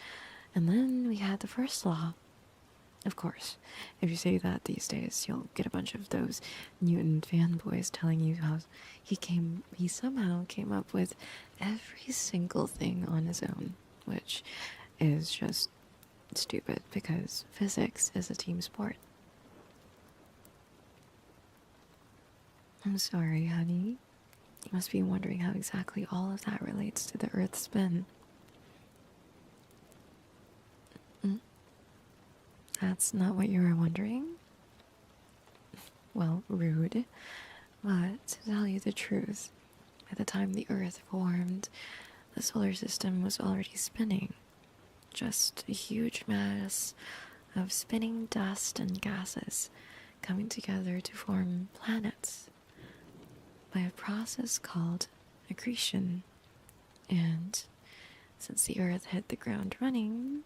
And then we had the first law. Of course, if you say that these days, you'll get a bunch of those Newton fanboys telling you how he somehow came up with every single thing on his own, which is just stupid because physics is a team sport. I'm sorry, honey. You must be wondering how exactly all of that relates to the Earth's spin. That's not what you were wondering? Well, rude. But to tell you the truth, by the time the Earth formed, the solar system was already spinning. Just a huge mass of spinning dust and gases coming together to form planets by a process called accretion. And since the Earth hit the ground running,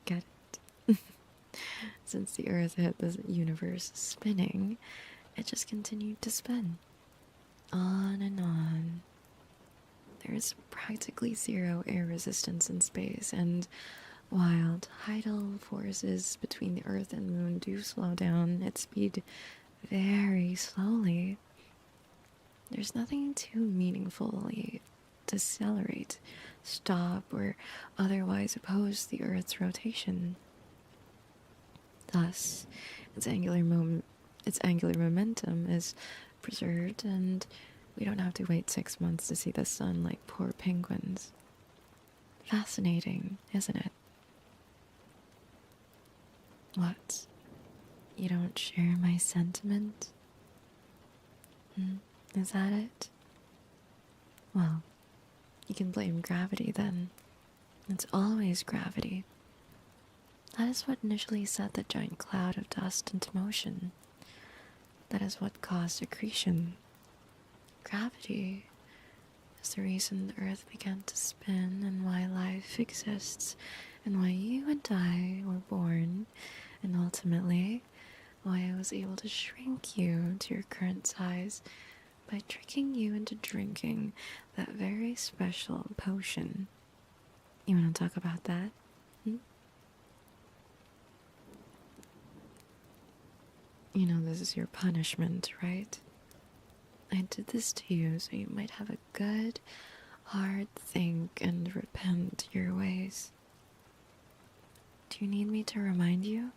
get it? Since the Earth hit the universe spinning, it just continued to spin. On and on. There's practically zero air resistance in space, and while tidal forces between the Earth and Moon do slow down its speed very slowly, there's nothing to meaningfully decelerate, stop, or otherwise oppose the Earth's rotation. Thus, its angular momentum is preserved, and we don't have to wait 6 months to see the sun like poor penguins. Fascinating, isn't it? What? You don't share my sentiment? Is that it? Well, you can blame gravity then. It's always gravity. That is what initially set the giant cloud of dust into motion. That is what caused accretion. Gravity is the reason the earth began to spin and why life exists and why you and I were born, and ultimately why I was able to shrink you to your current size by tricking you into drinking that very special potion. You want to talk about that? You know, this is your punishment, right? I did this to you so you might have a good, hard think and repent your ways. Do you need me to remind you?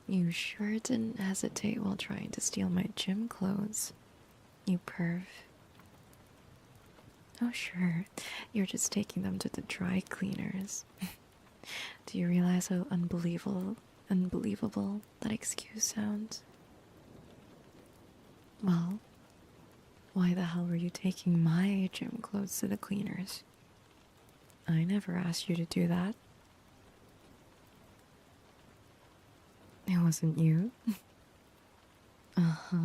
You sure didn't hesitate while trying to steal my gym clothes, you perv. Oh sure, you're just taking them to the dry cleaners. Do you realize how unbelievable that excuse sounds? Well, why the hell were you taking my gym clothes to the cleaners? I never asked you to do that. It wasn't you. Uh-huh.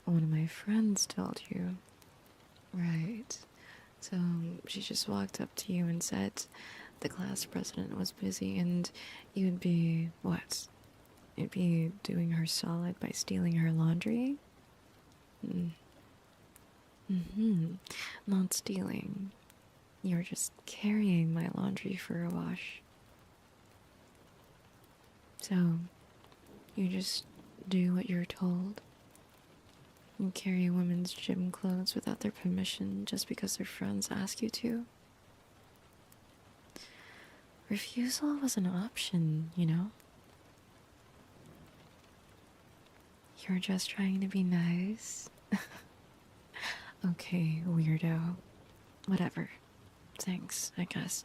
One of my friends told you. Right. So she just walked up to you and said the class president was busy and you'd be, what? You'd be doing her solid by stealing her laundry? Not stealing. You're just carrying my laundry for a wash. So, you just do what you're told. You carry women's gym clothes without their permission just because their friends ask you to. Refusal was an option, you know? You're just trying to be nice. Okay, weirdo. Whatever. Thanks, I guess,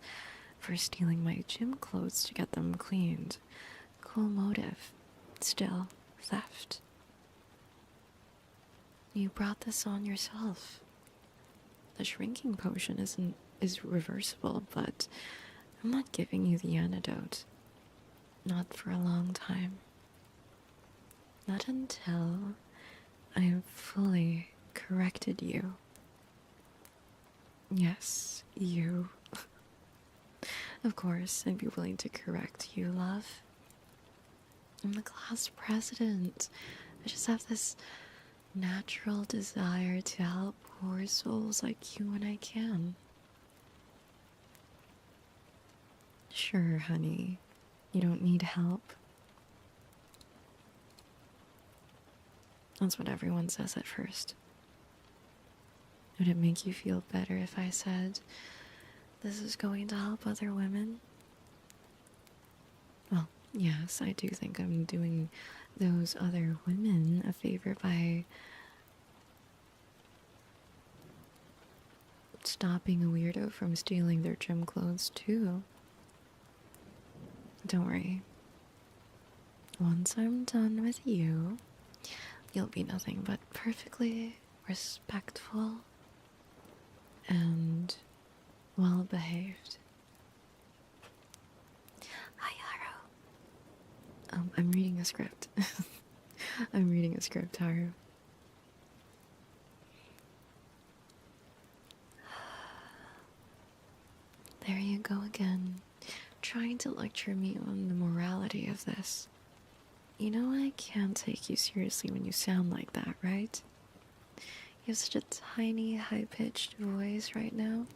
for stealing my gym clothes to get them cleaned. Cool motive. Still, theft. You brought this on yourself. The shrinking potion is reversible, but I'm not giving you the antidote. Not for a long time. Not until I have fully corrected you. Yes, you. Of course, I'd be willing to correct you, love. I'm the class president. I just have this natural desire to help poor souls like you when I can. Sure, honey. You don't need help. That's what everyone says at first. Would it make you feel better if I said this is going to help other women? Well, yes, I do think I'm doing those other women a favor by stopping a weirdo from stealing their gym clothes, too. Don't worry. Once I'm done with you, you'll be nothing but perfectly respectful and well behaved. Hi, Haru. I'm reading a script. I'm reading a script, Haru. There you go again, trying to lecture me on the morality of this. You know I can't take you seriously when you sound like that, right? You have such a tiny, high-pitched voice right now.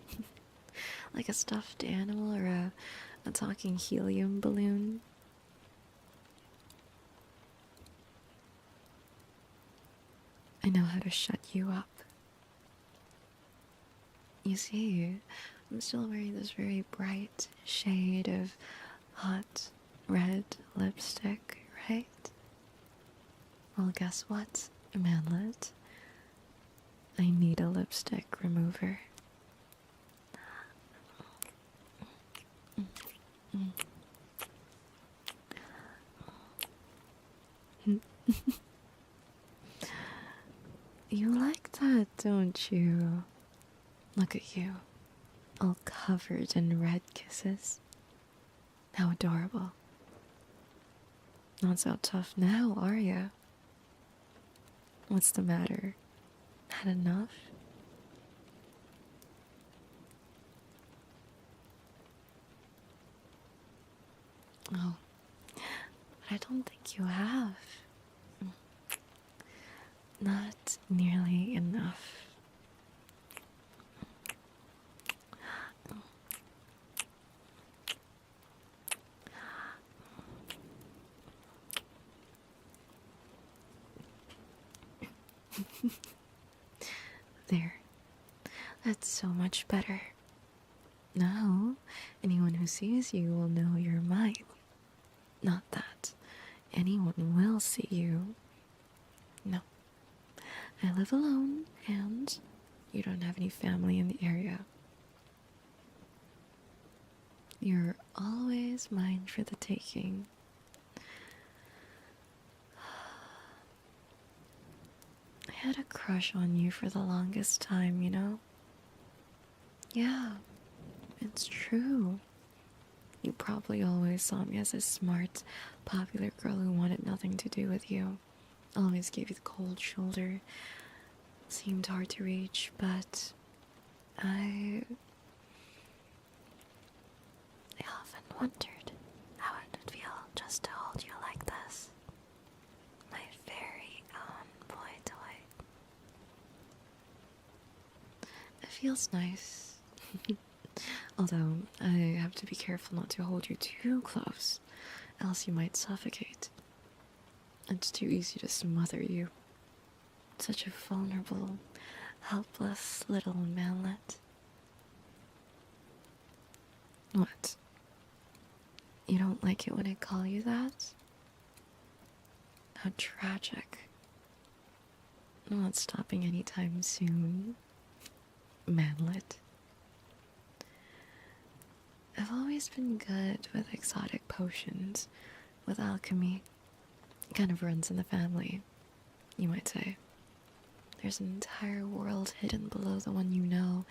Like a stuffed animal or a talking helium balloon. I know how to shut you up. You see, I'm still wearing this very bright shade of hot red lipstick, right? Well, guess what, manlet? I need a lipstick remover. You like that, don't you? Look at you, all covered in red kisses. How adorable. Not so tough now, are you? What's the matter? Had enough? Oh, but I don't think you have. Not nearly enough. There. That's so much better. Now, anyone who sees you will know you're mine. Not that anyone will see you. No. I live alone, and you don't have any family in the area. You're always mine for the taking. I had a crush on you for the longest time, you know? Yeah, it's true. You probably always saw me as a smart, popular girl who wanted nothing to do with you. Always gave you the cold shoulder. Seemed hard to reach, but I often wondered how it would feel just to hold you like this. My very own boy toy. It feels nice. Although, I have to be careful not to hold you too close, else you might suffocate. It's too easy to smother you. Such a vulnerable, helpless little manlet. What? You don't like it when I call you that? How tragic. I'm not stopping anytime soon. Manlet. I've always been good with exotic potions, with alchemy. It kind of runs in the family, you might say. There's an entire world hidden below the one you know,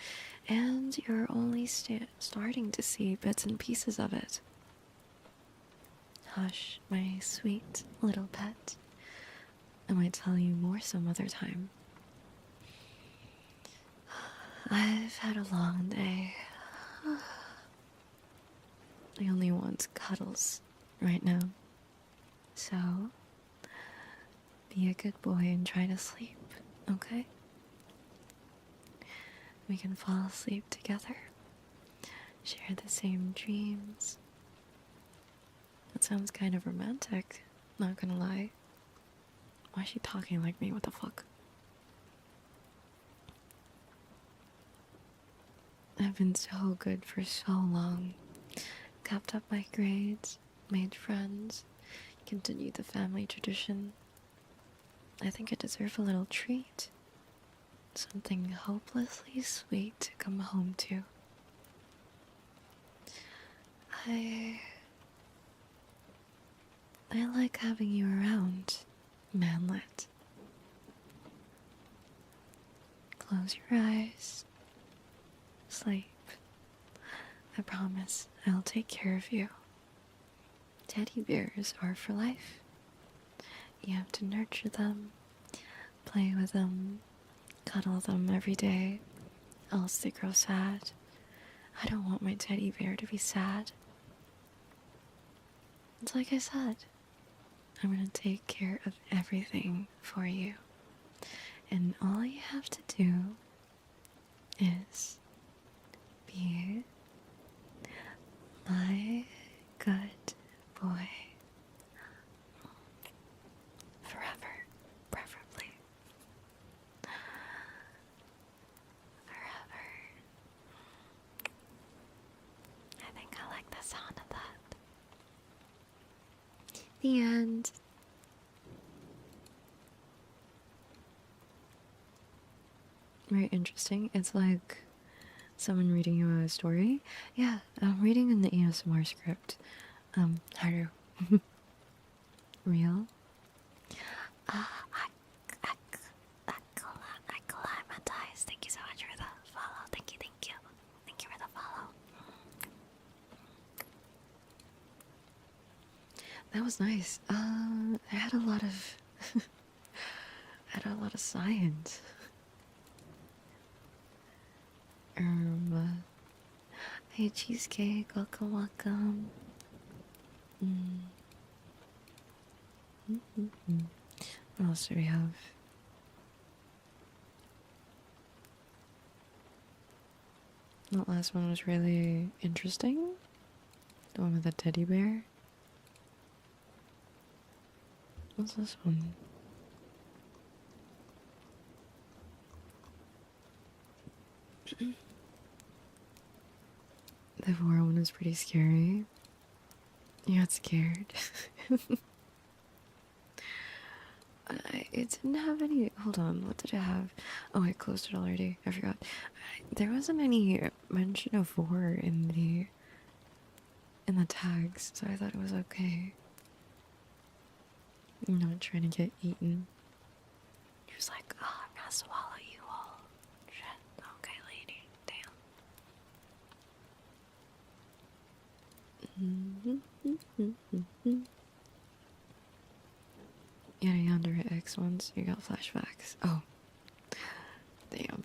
and you're only starting to see bits and pieces of it. Hush, my sweet little pet. I might tell you more some other time. I've had a long day. I only want cuddles right now. So, be a good boy and try to sleep, okay? We can fall asleep together. Share the same dreams. That sounds kind of romantic, not gonna lie. Why is she talking like me? What the fuck? I've been so good for so long. Kept up my grades, made friends, continued the family tradition. I think I deserve a little treat. Something hopelessly sweet to come home to. I like having you around, manlet. Close your eyes. Sleep. I promise I'll take care of you. Teddy bears are for life. You have to nurture them, play with them, cuddle them every day, else they grow sad. I don't want my teddy bear to be sad. It's like I said, I'm gonna take care of everything for you. And all you have to do is be my good boy. Forever, preferably. Forever. I think I like the sound of that. The end. Very interesting. It's like someone reading you a story. Yeah, I'm reading in the ASMR script. Haru. Real? that was nice. I had a lot of had a lot of science. Hey cheesecake, welcome, welcome. What else do we have? That last one was really interesting. The one with the teddy bear. What's this one? The Vora one is pretty scary. You got scared. It didn't have any. Hold on, what did it have? Oh, I closed it already. I forgot. There wasn't any mention of Vora in the tags, so I thought it was okay. I'm not trying to get eaten. He was like, "Oh, I'm gonna swallow you all." Shit. Okay, lady. Damn. Yeah, yonder X once. You got flashbacks. Oh, damn.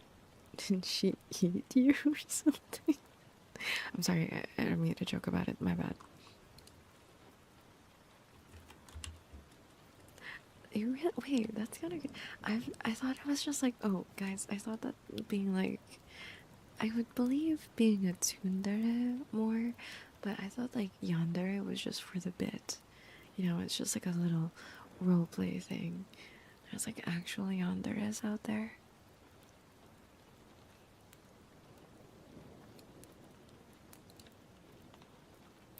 Did she eat you or something? I'm sorry. I didn't mean to joke about it. My bad. Wait, that's kind of good. I thought it was just like, oh, guys, I thought that being like, I would believe being a tsundere more, but I thought like yandere was just for the bit. You know, it's just like a little roleplay thing. There's like actual yanderes out there.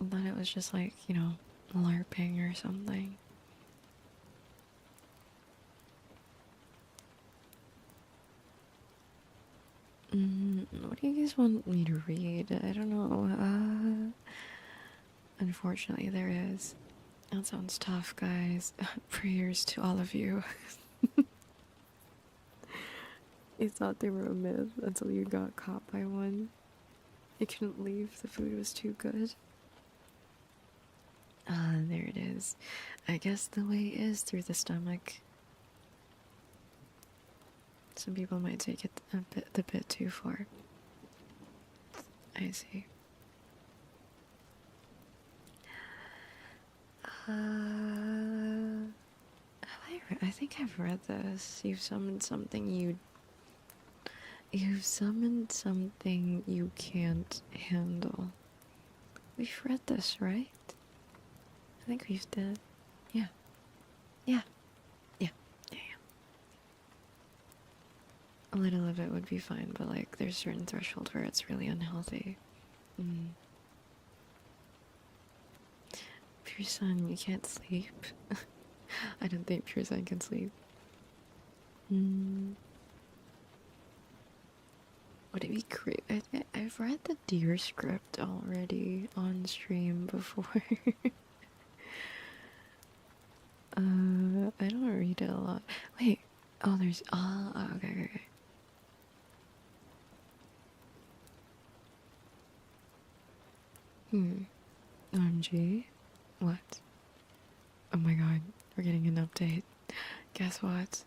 I thought it was just like, you know, LARPing or something. What do you guys want me to read? I don't know. Unfortunately, there is. That sounds tough, guys. Prayers to all of you. You thought they were a myth until you got caught by one. You couldn't leave, the food was too good. Ah, there it is. I guess the way is through the stomach. Some people might take it a bit too far. I see. I think I've read this. You've summoned something you can't handle. We've read this, right? I think we've did. Yeah. Yeah. Yeah. Yeah. A little of it would be fine, but like there's certain threshold where it's really unhealthy. Pure Sun, you can't sleep. I don't think Pure Sun can sleep. Would it be great? I've read the deer script already on stream before. I don't read it a lot. Wait, oh, there's okay. OMG, what? Oh my god, we're getting an update. Guess what?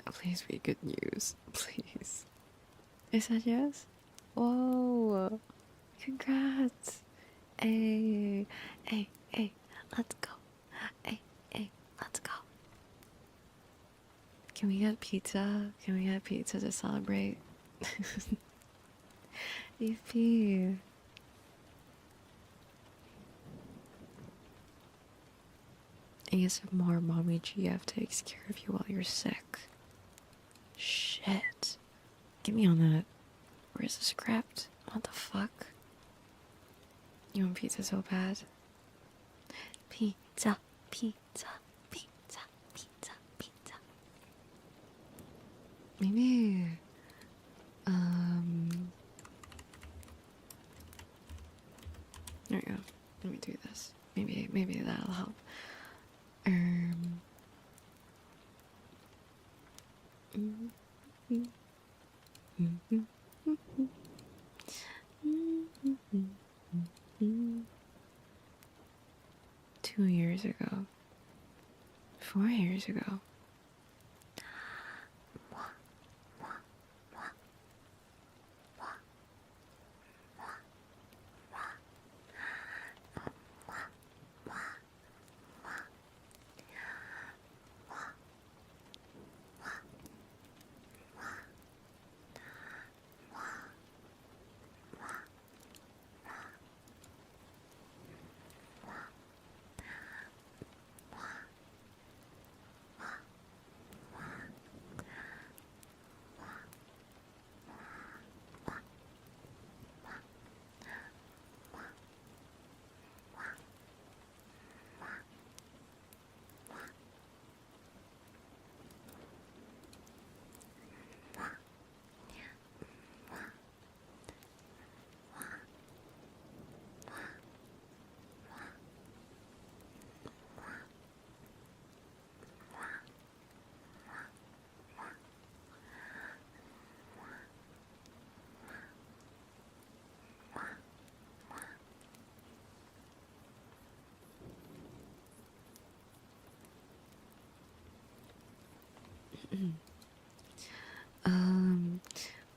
Please be good news, please. I said yes? Whoa, congrats. Hey, let's go. Hey, let's go. Can we get pizza? Can we get pizza to celebrate? EP. ASMR Mommy GF takes care of you while you're sick. Shit. Get me on that. Where's the script? What the fuck? You want pizza so bad? Pizza. Maybe. There we go. Let me do this. Maybe that'll help. years ago. 4 years ago.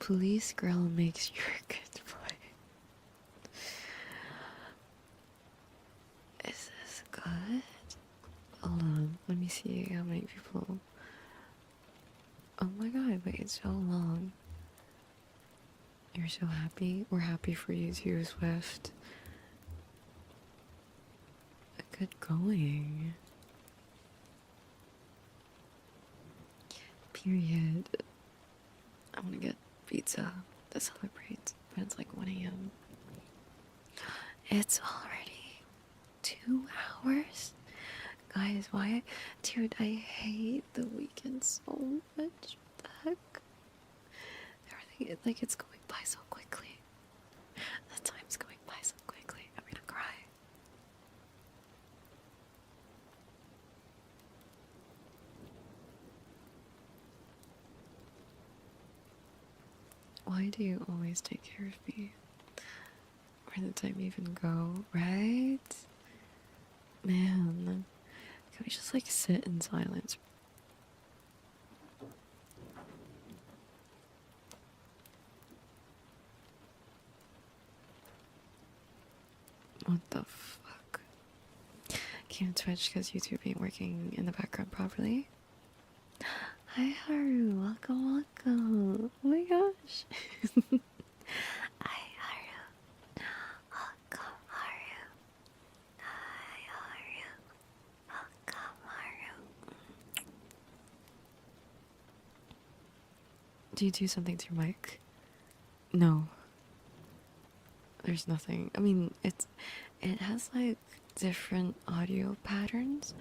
Police girl makes you a good boy. Is this good? Hold on, let me see how many people. Oh my god, wait, it's so long. You're so happy? We're happy for you too, Swift. Good going. Period. I want to get pizza to celebrate, but it's like 1 a.m. It's already 2 hours? Guys, why? Dude, I hate the weekend so much. What the heck? Everything, like, it's going by so quickly. The time's going by so quickly. I'm gonna cry. Why do you always take care of me? Where did the time even go, right? Man, can we just like sit in silence? What the fuck? Can't switch because YouTube ain't working in the background properly. Hi Haru, welcome, welcome. Oh my gosh. Hi, Haru. Welcome, Haru. Hi, Haru. Welcome, Haru. Do you do something to your mic? No. There's nothing. I mean, it has like different audio patterns.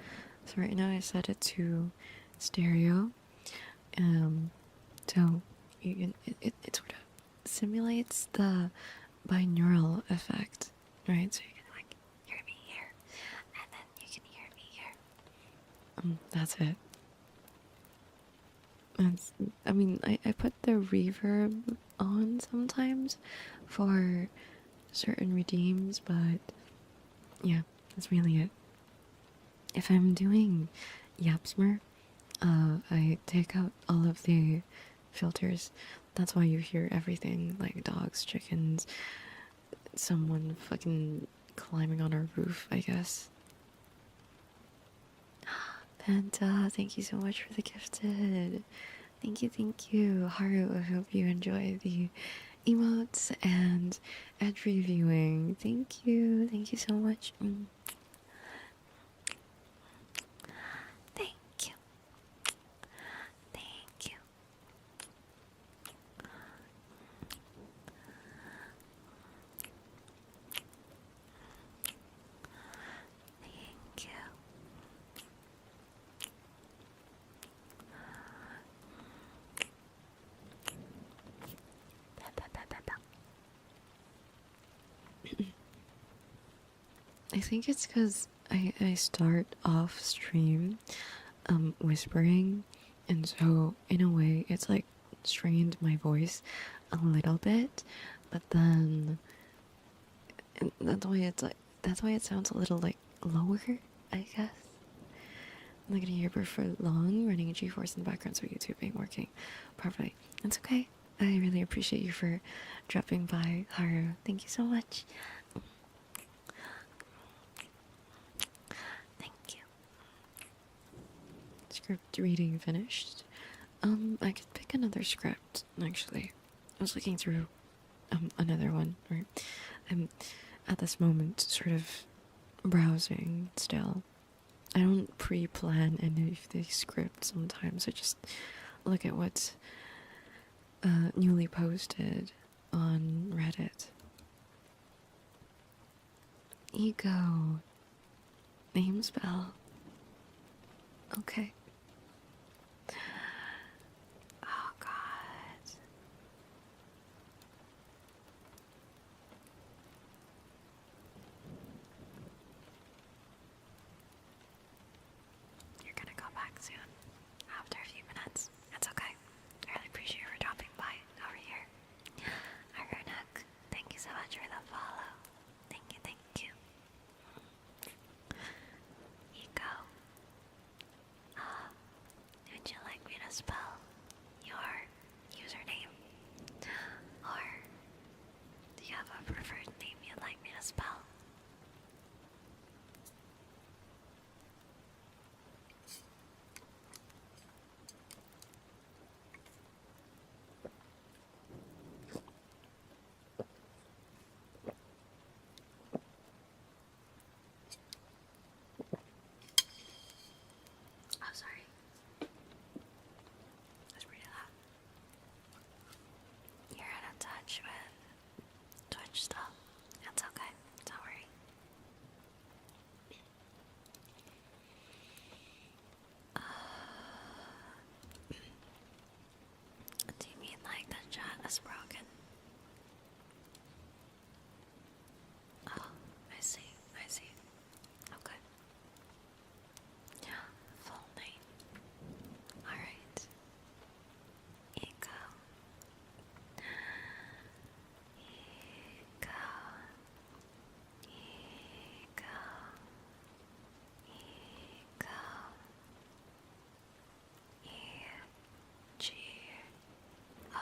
So right now I set it to stereo. So you can it sort of simulates the binaural effect, right? So you can like Hear me here, and then you can hear me here. that's it. That's, I mean, I put the reverb on sometimes for certain redeems, but yeah, that's really it. If I'm doing YAPSMR, I take out all of the filters. That's why you hear everything like dogs, chickens, someone fucking climbing on our roof, I guess. Penta, thank you so much for the gifted. Thank you, thank you. Haru, I hope you enjoy the emotes and ad reviewing. Thank you so much. Thank you. Thank you. Thank you. I think it's because I start off stream whispering, and so in a way it's like strained my voice a little bit, but then that's why it's like, that's why it sounds a little like lower, I guess. I'm not gonna hear for long, running a G-Force in the background so YouTube ain't working properly. It's okay. I really appreciate you for dropping by, Haru. Thank you so much. Thank you. Script reading finished. I could pick another script, actually. I was looking through another one, or I'm at this moment sort of browsing still. I don't pre-plan any of these scripts sometimes. I just look at what's newly posted on Reddit. Ego. Name spell. Okay. Oh god. You're gonna go back soon. After a few minutes. It's okay. I really appreciate you for dropping by over here. Argonak, thank you so much for the follow. Thank you, thank you. Ego. Would you like me to spell your username? Or do you have a preferred name you'd like me to spell? Oh, sorry. That's pretty loud. You're out of touch with Twitch stuff. That's okay. Don't worry. Do you mean like the chat is broken? Oh, I see. I see. Okay. Full name. Alright. Ego. Ego. Ego. Ego. E G O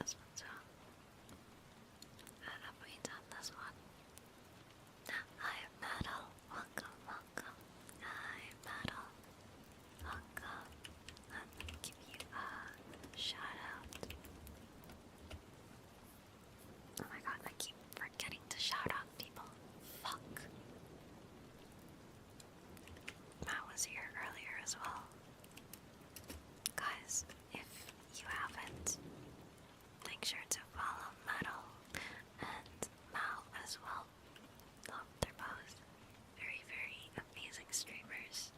this one too. Have we done this one? Hi, Metal. Welcome, welcome. Hi, Metal. Welcome. Let me give you a shout out. Oh my god, I keep forgetting to shout out people. Fuck. Matt was here earlier as well. Guys, if you haven't, make sure to follow Metal and Mal as well. They're both very, very amazing streamers.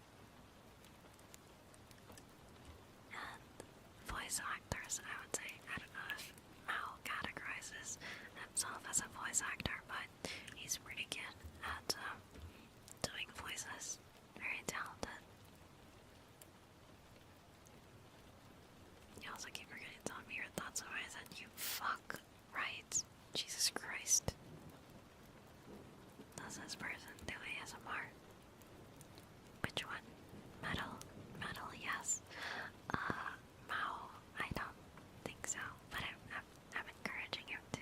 And voice actors, I would say. I don't know if Mal categorizes himself as a voice actor, but he's pretty good at doing voices. Very talented. You also keep forgetting to tell me your thoughts on what I said. You fuck. Right. Jesus Christ. Does this person do ASMR? Which one? Metal? Metal, yes. Mao, I don't think so, but I'm encouraging him to.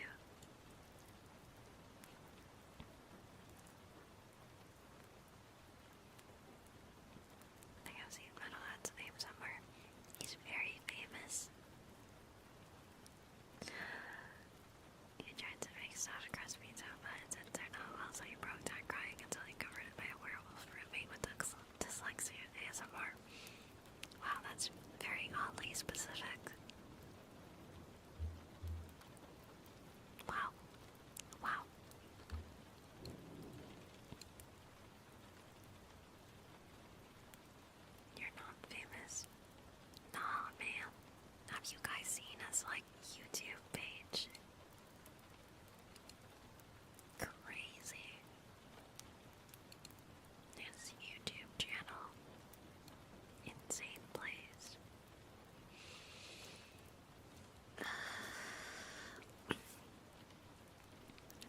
I think I've seen Metalhead's name somewhere. He's very famous. He tried to make soft crust pizza, but it didn't turn out well, so he broke down crying until he covered it by a werewolf roommate with dyslexia ASMR. Wow, that's very oddly specific. Wow. Wow. You're not famous. Nah, man. Have you guys seen his, like, YouTube page? Crazy. His YouTube channel. Insane place.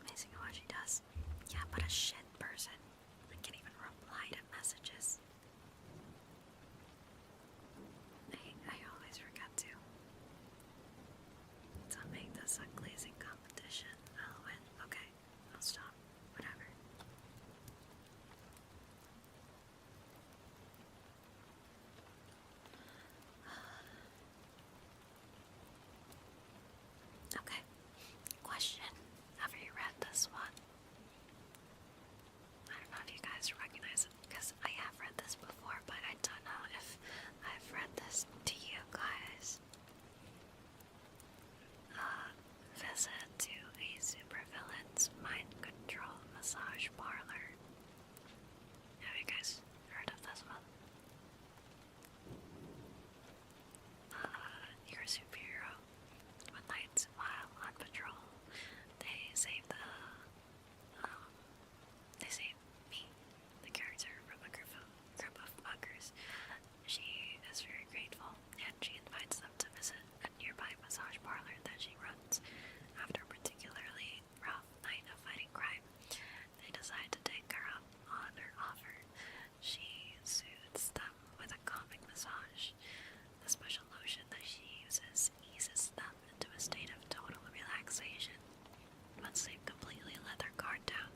Amazing at what she does. Yeah, but a shit person. I can't even reply to messages. I always forget to. So make this a glazing competition. I'll win. Okay, I'll stop. Whatever. Okay. Question. Have you read this one? I don't know if you guys recognize it because I have read this before, but I don't know if I've read this to you guys. Visit to a supervillain's mind control massage parlor. Have you guys heard of this one? You're a superhero. One night while on patrol, they save me, the character, from a group of muggers. She is very grateful, and she invites them to visit a nearby massage parlor that she runs. After a particularly rough night of fighting crime, they decide to take her up on her offer. She soothes them with a calming massage. The special lotion that she uses eases them into a state of total relaxation once they've completely let their guard down.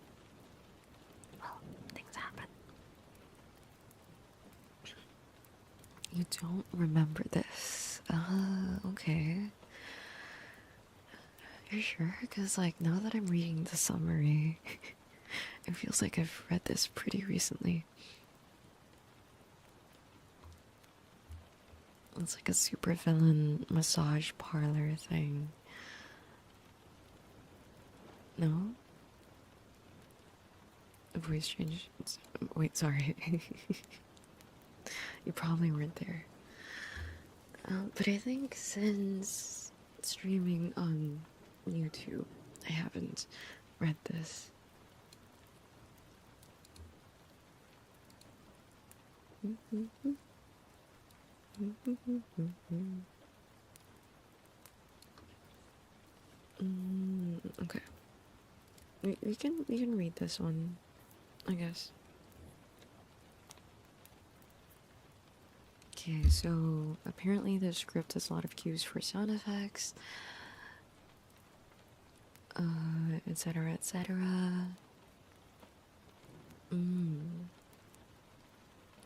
Well, things happen. You don't remember this? Okay. You're sure? Because, like, now that I'm reading the summary, it feels like I've read this pretty recently. It's like a supervillain massage parlor thing. No? A voice change. Wait, sorry. You probably weren't there. But I think since streaming on YouTube, I haven't read this. Okay. We can read this one, I guess. Okay, so apparently the script has a lot of cues for sound effects. etc., etc.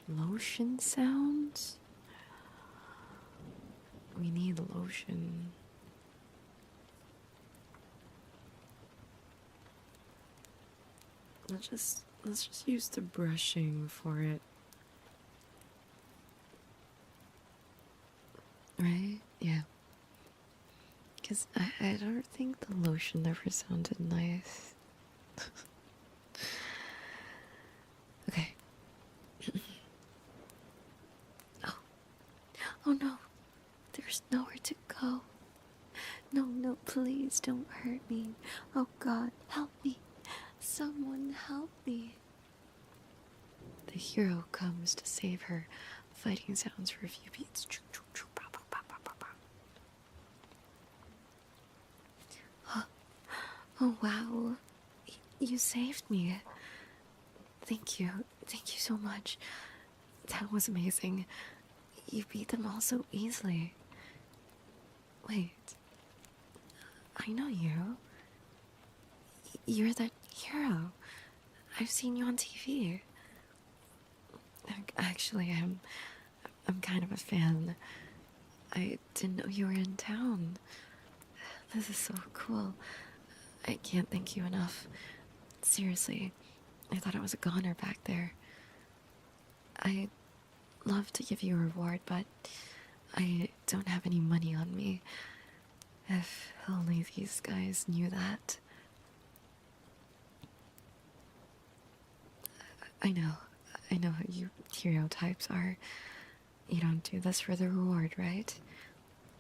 Lotion sounds? We need lotion. Let's just use the brushing for it. Right? Yeah. Because I don't think the lotion ever sounded nice. Okay. Oh. Oh no. There's nowhere to go. No, no, please don't hurt me. Oh God, help me. Someone help me. The hero comes to save her. Fighting sounds for a few beats. Oh wow. You saved me. Thank you. Thank you so much. That was amazing. You beat them all so easily. Wait. I know you. You're that hero. I've seen you on TV. Actually, I'm kind of a fan. I didn't know you were in town. This is so cool. I can't thank you enough. Seriously, I thought I was a goner back there. I'd love to give you a reward, but I don't have any money on me. If only these guys knew that. I know how you hero types are. You don't do this for the reward, right?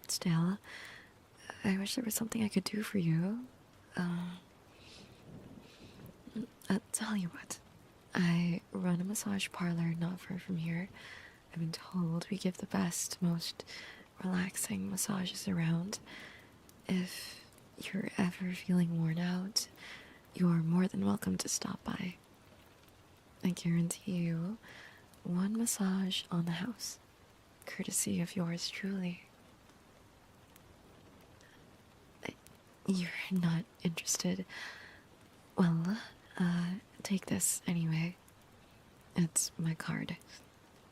Still, I wish there was something I could do for you. I'll tell you what. I run a massage parlor not far from here. I've been told we give the best, most relaxing massages around. If you're ever feeling worn out, you're more than welcome to stop by. I guarantee you one massage on the house, courtesy of yours truly. You're not interested. Well, take this anyway. It's my card.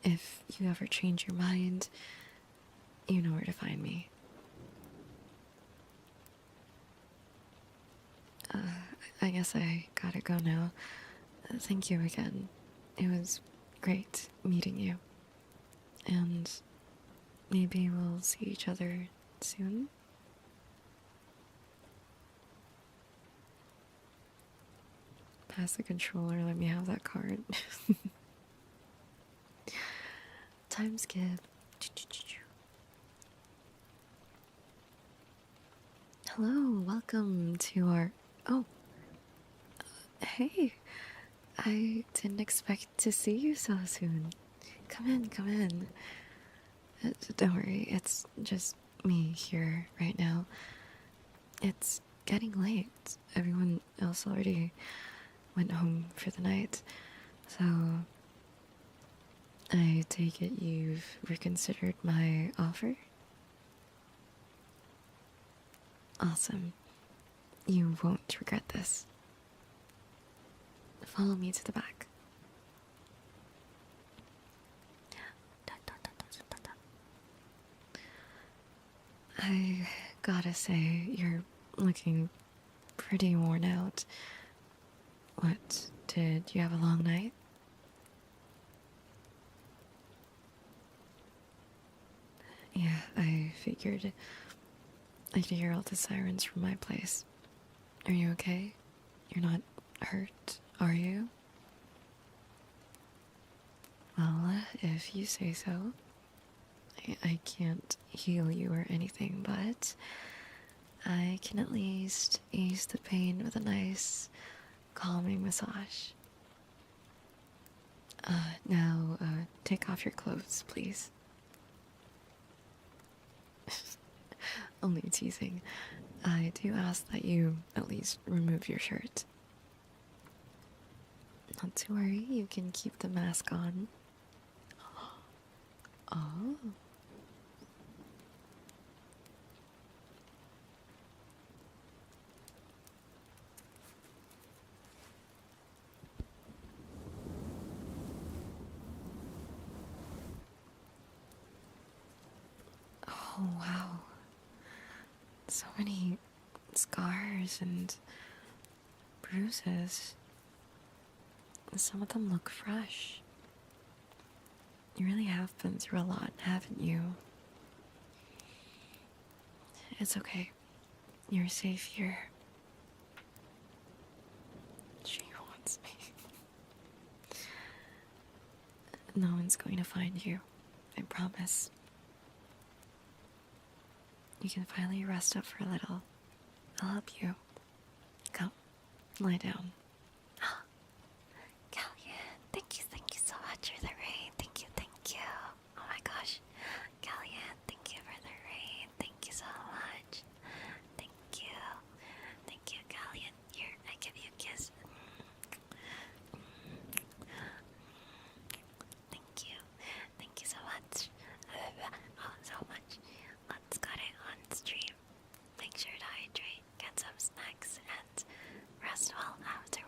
If you ever change your mind, you know where to find me. I guess I gotta go now. Thank you again. It was great meeting you. And maybe we'll see each other soon? Pass the controller, let me have that card. Time skip. Hello, welcome to our... Oh. Hey. I didn't expect to see you so soon. Come in, come in. Don't worry, it's just me here right now. It's getting late. Everyone else already went home for the night. So, I take it you've reconsidered my offer? Awesome. You won't regret this. Follow me to the back. I gotta say, you're looking pretty worn out. What, did you have a long night? Yeah, I figured. I could hear all the sirens from my place. Are you okay? You're not hurt, are you? Well, if you say so. I can't heal you or anything, but I can at least ease the pain with a nice, calming massage. Now, take off your clothes, please. Only teasing. I do ask that you at least remove your shirt. Not to worry, you can keep the mask on. Oh. Oh, wow. So many scars and bruises. Some of them look fresh. You really have been through a lot, haven't you? It's okay. You're safe here. She wants me. No one's going to find you. I promise. You can finally rest up for a little. I'll help you. Come, lie down. Galleon, thank you so much for the rain. Thank you. Oh my gosh. Galleon, thank you for the rain. Thank you so much. Thank you. Galleon. Here, I give you a kiss. Thank you so much. Oh, so much. Let's cut it on stream. Make sure to hydrate, get some snacks, and rest well after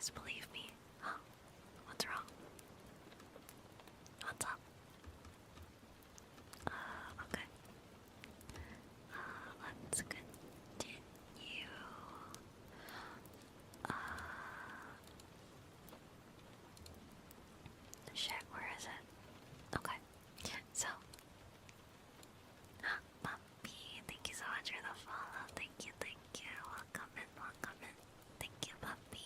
guys believe me? Huh? What's wrong? What's up? Okay. Let's continue. Shit, where is it? Okay. So, Puppy, thank you so much for the follow. Thank you, thank you. Welcome in, welcome in. Thank you, Puppy.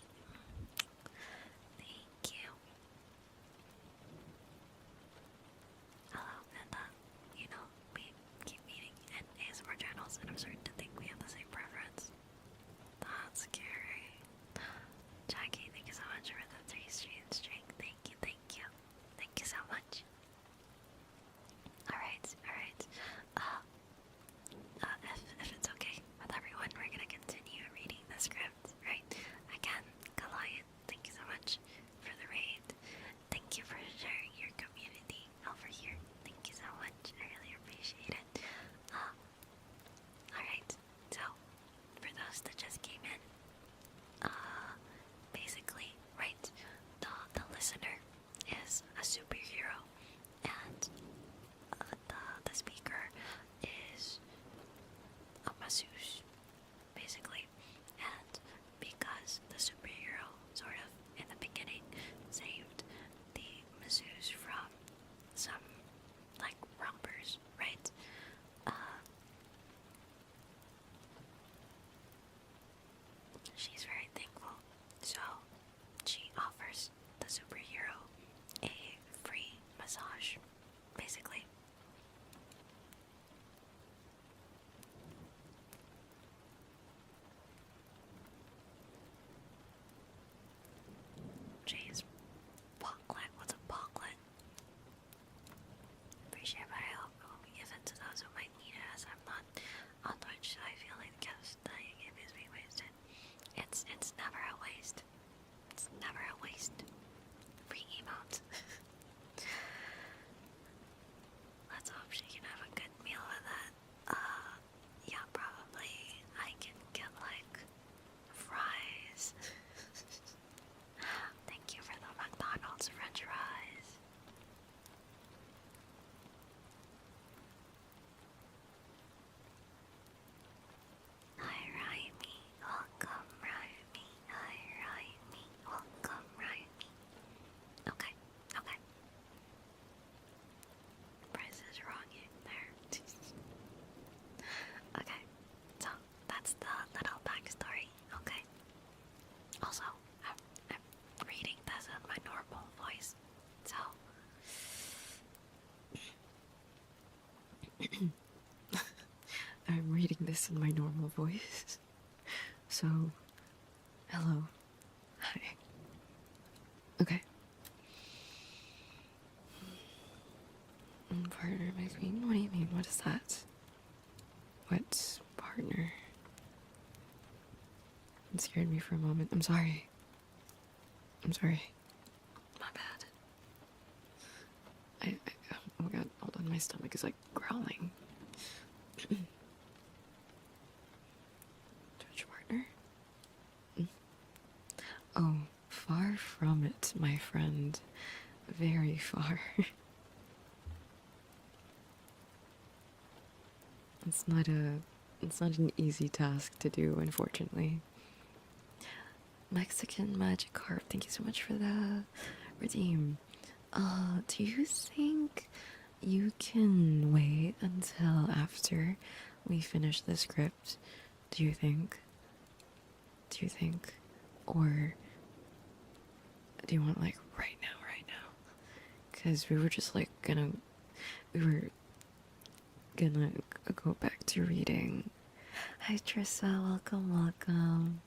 Thank you. Hello, and you know, we keep meeting in ASMR channels, and I'm starting to think we have the same preference. That's scary. Jackie, thank you so much for the 3 stream string. Thank you, thank you. Thank you so much. Alright, alright. If it's okay with everyone, we're gonna continue reading the script, right? Again, Goliath, thank you so much for the raid. Thank you for sharing your community over here. Thank you so much. I really appreciate it. Alright, so for those that just came in, basically, right, the listener is a superhero, and the speaker is a masseuse, basically. And because the superhero sort of in the beginning saved the masseuse from some like robbers, right? She's very thankful, so she offers the superhero a free massage, basically. Jeez, poglet, what's a poglet? Appreciate my help. It will be given to those who might need it, as I'm not on Twitch, so I feel like the gifts that you give is being wasted. It's never a waste. It's never a waste. Free emote. Let's hope she can have a good meal with it. Yeah, probably. I can get like fries. Thank you for the McDonald's French fries. Hi, Raimi. Welcome, Raimi. Hi, Raimi. Welcome, Raimi. Okay, okay. Price is wrong there. Okay, so that's the little backstory, okay? Also, I'm reading this in my normal voice, so... I'm reading this in my normal voice. So, hello. Hi. Okay. Partner, my queen? What do you mean? What is that? What's partner? It scared me for a moment. I'm sorry. I'm sorry. My bad. Oh god, hold on, my stomach is like growling. Twitch partner? Oh, far from it, my friend. Very far. It's not an easy task to do, unfortunately. Mexican Magikarp, thank you so much for the redeem. Do you think you can wait until after we finish the script? Do you think? Or do you want like right now? Because we were just like we were gonna go back to reading. Hi Trissa, welcome.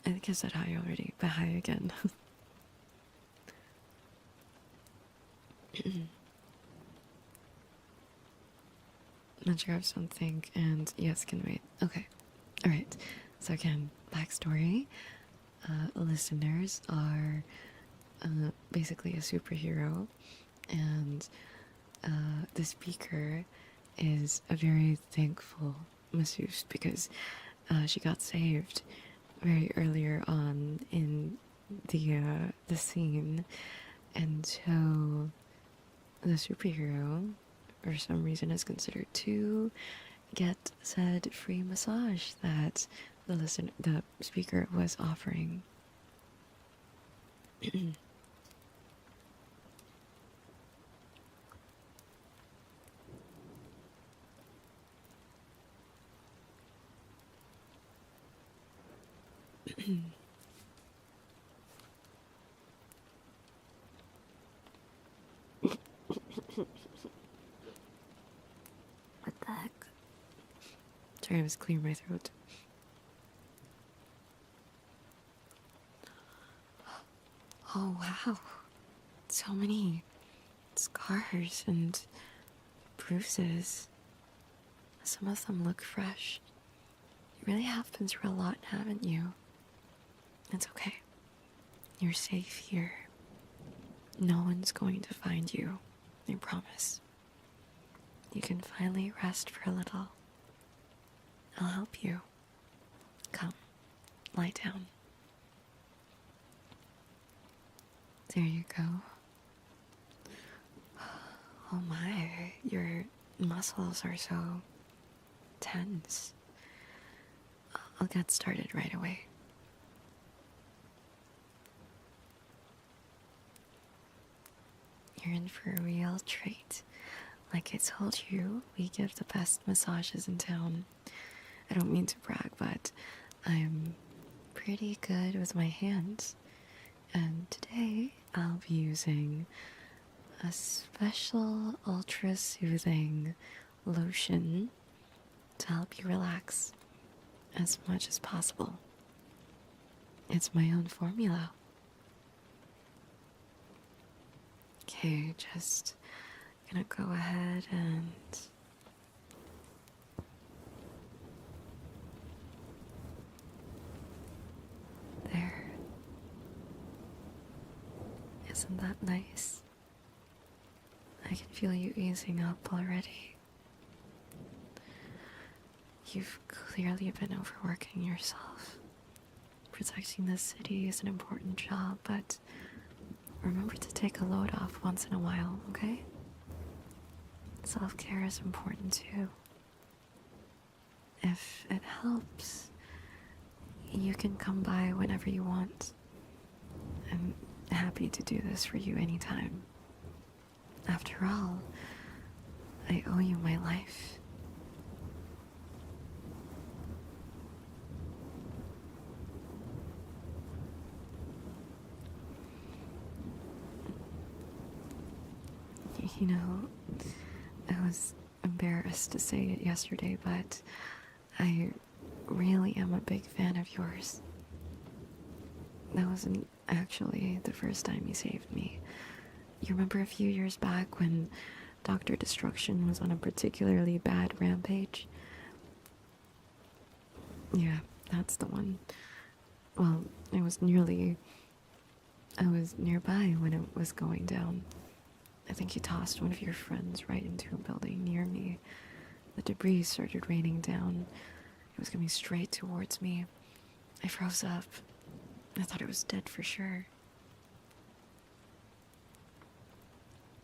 I think I said hi already, but hi again. Not sure of something, and yes, can wait. Okay, alright. So again, backstory. Listeners are basically a superhero, and the speaker is a very thankful masseuse because she got saved very earlier on in the scene, and so the superhero, for some reason, is considered to get said free massage that the speaker was offering. What the heck? Sorry, I was clearing my throat. Oh wow, so many scars and bruises. Some of them look fresh. You really have been through a lot, haven't you? It's okay. You're safe here. No one's going to find you. I promise. You can finally rest for a little. I'll help you. Come, lie down. There you go. Oh my, your muscles are so tense. I'll get started right away. You're in for a real treat. Like I told you, we give the best massages in town. I don't mean to brag, but I'm pretty good with my hands. And today I'll be using a special ultra soothing lotion to help you relax as much as possible. It's my own formula. Okay, just gonna go ahead and there. Isn't that nice? I can feel you easing up already. You've clearly been overworking yourself. Protecting this city is an important job, but remember to take a load off once in a while, okay? Self-care is important too. If it helps, you can come by whenever you want. I'm happy to do this for you anytime. After all, I owe you my life. You know, I was embarrassed to say it yesterday, but I really am a big fan of yours. That wasn't actually the first time you saved me. You remember a few years back when Dr. Destruction was on a particularly bad rampage? Yeah, that's the one. Well, I was nearby when it was going down. I think you tossed one of your friends right into a building near me. The debris started raining down. It was coming straight towards me. I froze up. I thought it was dead for sure.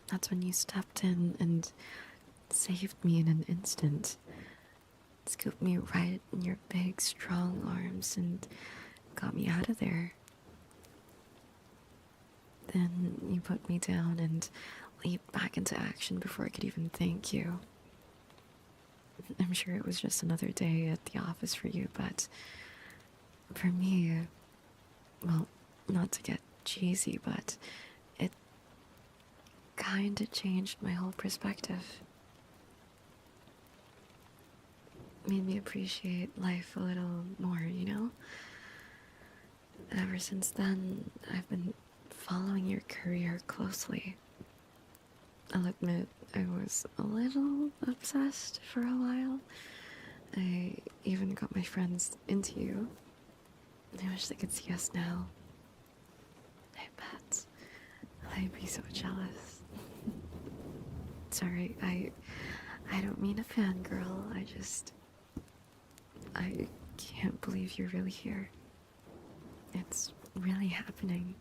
That's when you stepped in and saved me in an instant. Scooped me right in your big, strong arms and got me out of there. Then you put me down and leaped back into action before I could even thank you. I'm sure it was just another day at the office for you, but for me, well, not to get cheesy, but it kinda changed my whole perspective. Made me appreciate life a little more, you know? Ever since then, I've been following your career closely. I'll admit I was a little obsessed for a while. I even got my friends into you. I wish they could see us now. I bet I'd be so jealous. Sorry, I don't mean a fangirl. I can't believe you're really here. It's really happening.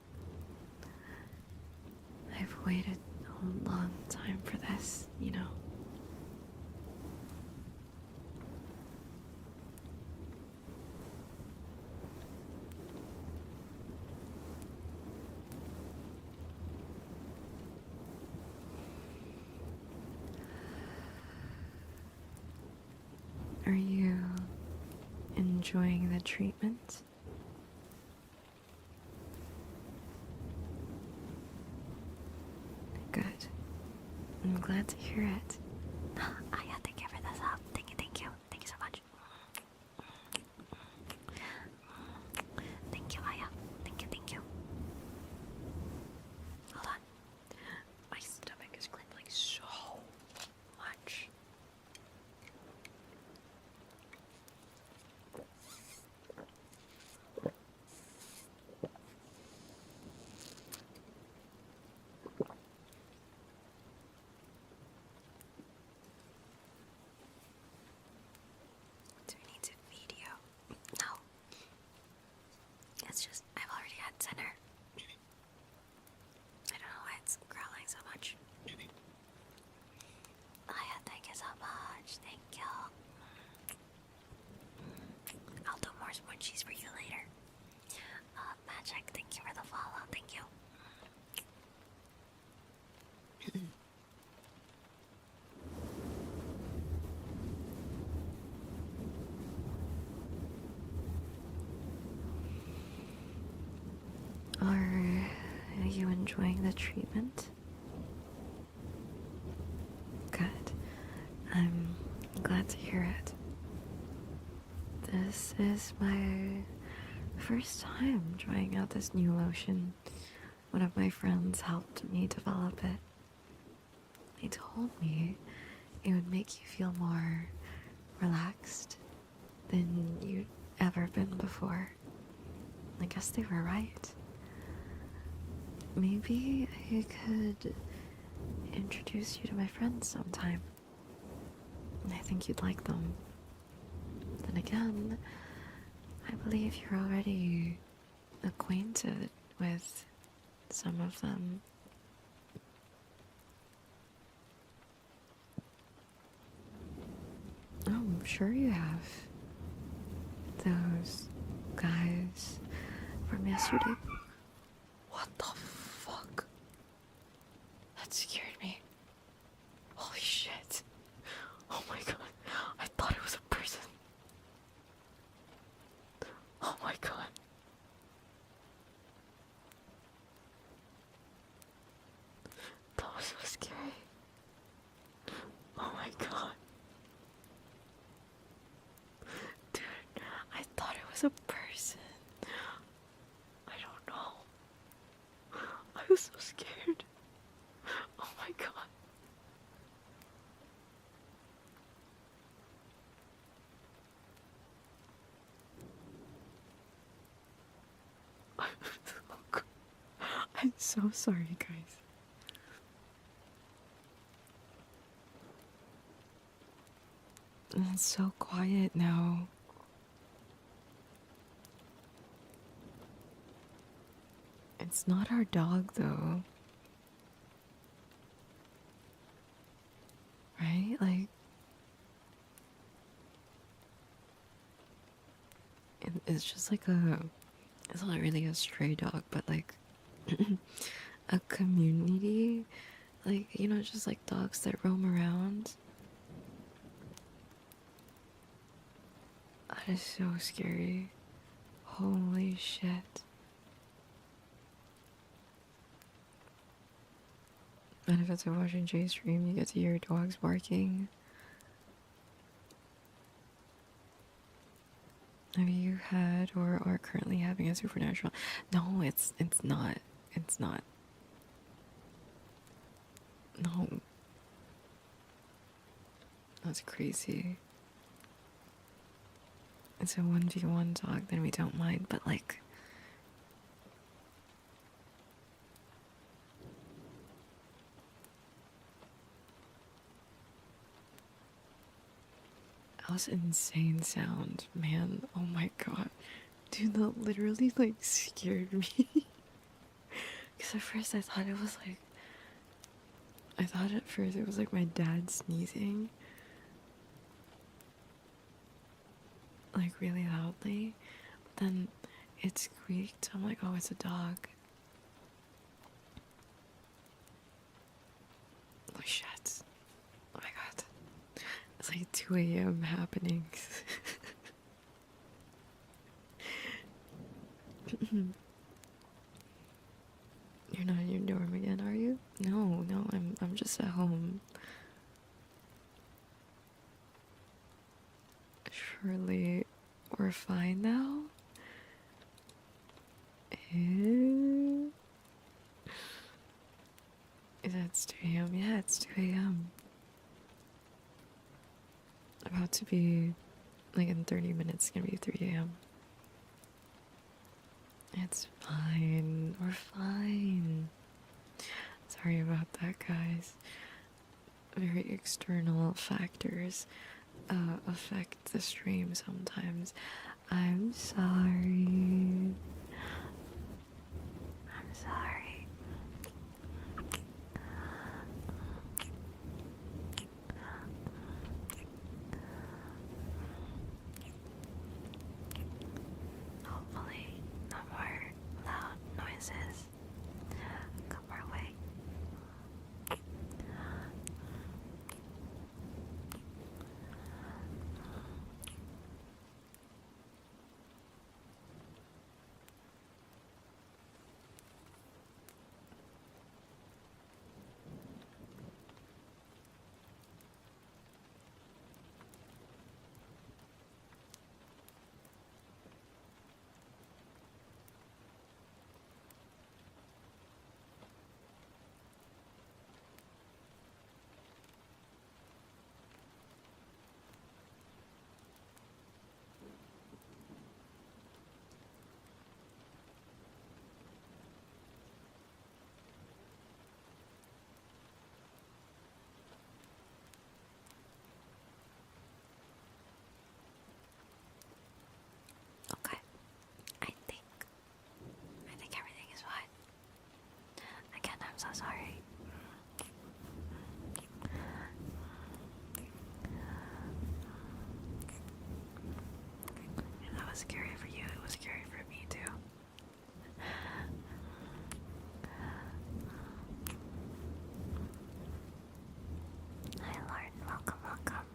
I've waited a long time for this, you know. Are you enjoying the treatment? Good. I'm glad to hear it. Aya, thank you for this up. Thank you, thank you. Thank you so much. Thank you, Aya. Thank you, thank you. Hold on. My stomach is grumbling so much. Do we need to feed you? No. It's just, I've already had dinner. I don't know why it's growling so much. Aya, thank you so much. Thank you. I'll do more munchies for you later. Magic, thank you for the follow. Thank you. Are you enjoying the treatment? Good. I'm glad to hear it. This is my first time trying out this new lotion. One of my friends helped me develop it. They told me it would make you feel more relaxed than you'd ever been before. I guess they were right. Maybe I could introduce you to my friends sometime. I think you'd like them. Then again, I believe you're already acquainted with some of them. Oh, I'm sure you have. Those guys from yesterday. What the fuck? That scared me. Holy shit. Oh my god. I thought it was a person. Oh my god. That was so scary. Oh my god. Dude, I thought it was a person. I don't know. I was so scared. Oh my god. I'm so sorry, guys. It's so quiet now. It's not our dog, though. Right? Like, it's just like it's not really a stray dog, but like a community. Like, you know, just like dogs that roam around. That is so scary. Holy shit. And if it's a watching J stream, you get to hear dogs barking. Have you had or are currently having a supernatural? No, it's not. It's not. No. That's crazy. It's a 1v1 dog, then we don't mind, but like that was insane sound, man. Oh my god. Dude, that literally like scared me. Because at first I thought it was like, I thought at first it was like my dad sneezing. Like really loudly. But then it squeaked. I'm like, oh, it's a dog. Oh shit. Oh my god. It's like 2 a.m. happening. You're not in your dorm again, are you? No, no, I'm just at home. Surely we're fine now? Eh? It's 2 a.m. Yeah, it's 2 a.m. About to be, like in 30 minutes, gonna be 3 a.m. It's fine. We're fine. Sorry about that, guys. Very external factors affect the stream sometimes. I'm sorry. I'm sorry. Hopefully, no more loud noises come our way. Okay. I think everything is fine. Again, I'm so sorry. If that was scary for you, it was scary for me too. Hi Lauren, welcome, welcome.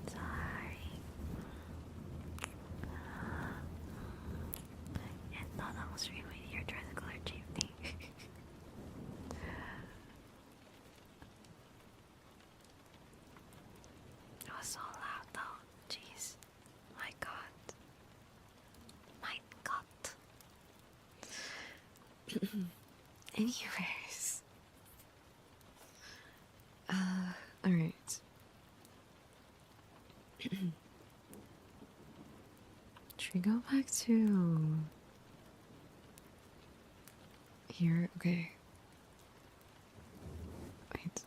Sorry. And not on stream with your dress color chimney. It was so loud though. Jeez. My god. My god. Anyways. Alright. Should we go back to here? Okay. Wait.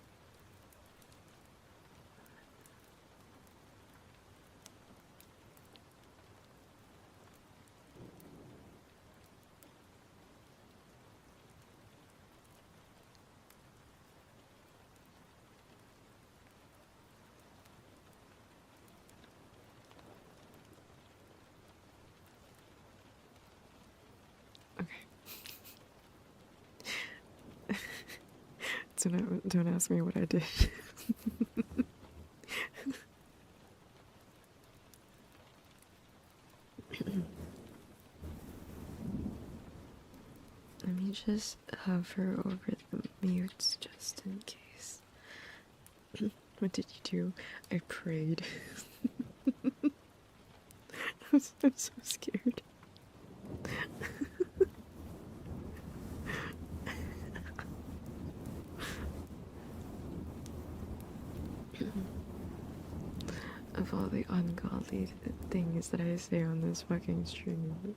Don't ask me what I did. Let me just hover over the mute just in case. What did you do? I prayed. I'm so scared. Of all the ungodly things that I say on this fucking stream.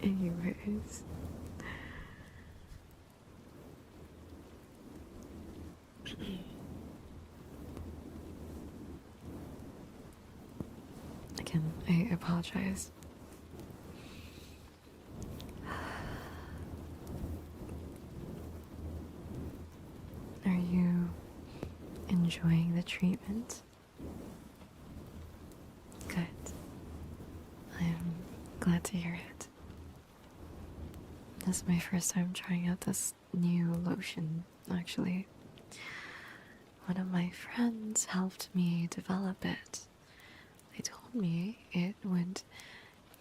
Anyways. I apologize. Are you enjoying the treatment? Good. I am glad to hear it. This is my first time trying out this new lotion, actually. One of my friends helped me develop it. They told me it would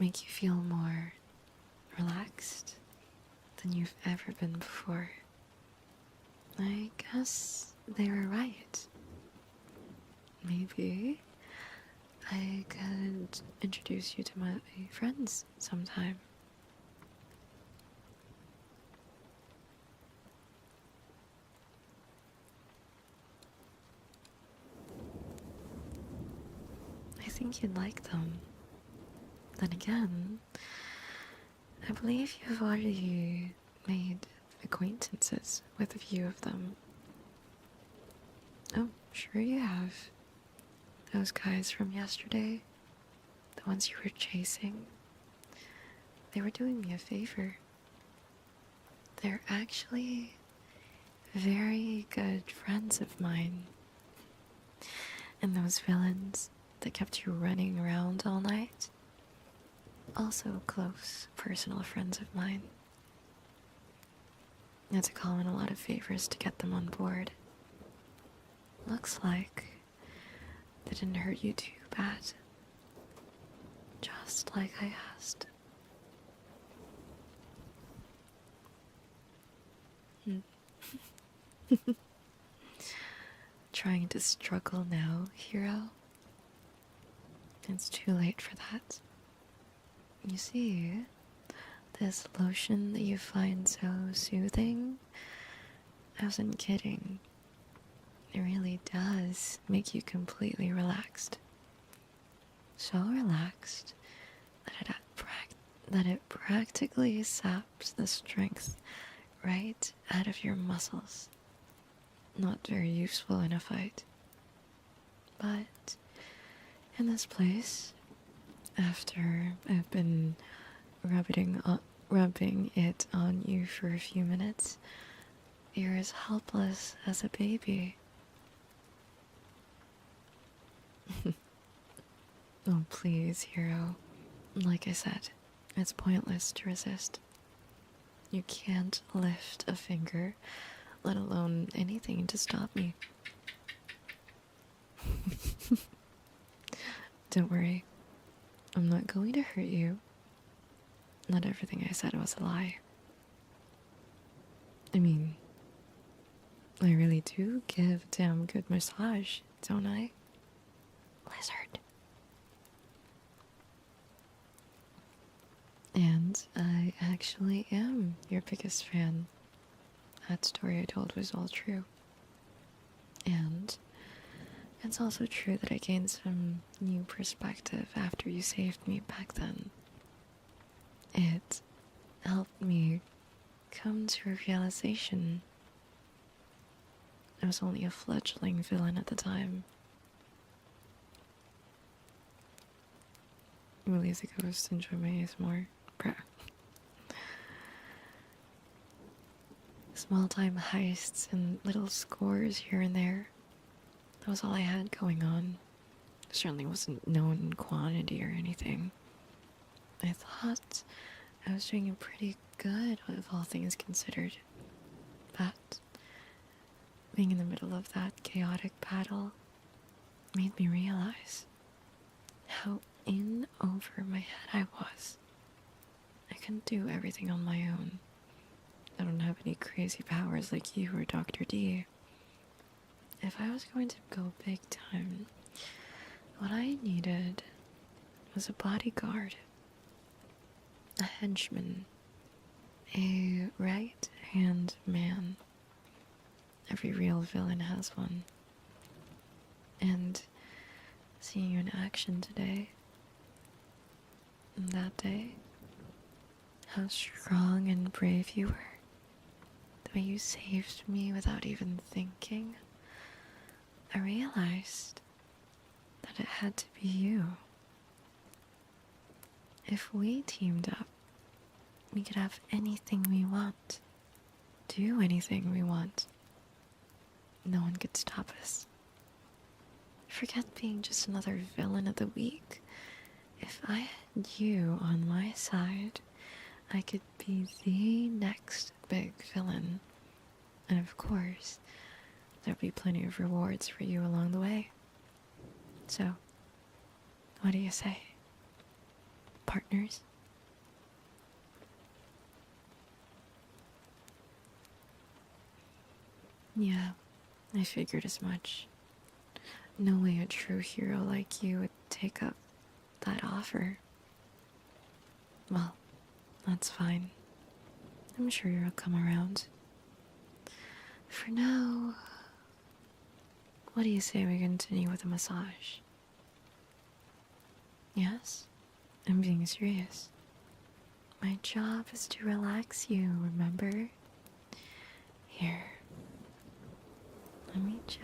make you feel more relaxed than you've ever been before. I guess they were right. Maybe I could introduce you to my friends sometime. I think you'd like them. Then again, I believe you've already made acquaintances with a few of them. Oh, sure you have. Those guys from yesterday, the ones you were chasing, they were doing me a favor. They're actually very good friends of mine. And those villains that kept you running around all night, also close personal friends of mine. I had to call in a lot of favors to get them on board. Looks like they didn't hurt you too bad. Just like I asked. Trying to struggle now, hero? It's too late for that. You see, this lotion that you find so soothing, I wasn't kidding. It really does make you completely relaxed. So relaxed that it practically saps the strength right out of your muscles. Not very useful in a fight. But in this place, after I've been rubbing it on you for a few minutes, you're as helpless as a baby. Oh, please, hero. Like I said, it's pointless to resist. You can't lift a finger, let alone anything to stop me. Don't worry. I'm not going to hurt you. Not everything I said was a lie. I mean, I really do give a damn good massage, don't I? Lizard. And I actually am your biggest fan. That story I told was all true. And it's also true that I gained some new perspective after you saved me back then. It helped me come to a realization. I was only a fledgling villain at the time. Release a ghost, enjoy my ASMR. Bruh. Small time heists and little scores here and there. That was all I had going on. It certainly wasn't known quantity or anything. I thought I was doing pretty good, of all things considered. But being in the middle of that chaotic battle made me realize how in over my head I was. I couldn't do everything on my own. I don't have any crazy powers like you or Dr. D. If I was going to go big time, what I needed was a bodyguard, a henchman, a right-hand man. Every real villain has one. And seeing you in action today, and that day, how strong and brave you were, the way you saved me without even thinking, I realized that it had to be you. If we teamed up, we could have anything we want, do anything we want. No one could stop us. Forget being just another villain of the week. If I had you on my side, I could be the next big villain. And of course, there'd be plenty of rewards for you along the way. So, what do you say? Partners? Yeah, I figured as much. No way a true hero like you would take up that offer. Well, that's fine. I'm sure you'll come around. For now, what do you say we continue with the massage? Yes? I'm being serious. My job is to relax you, remember? Here. Let me just...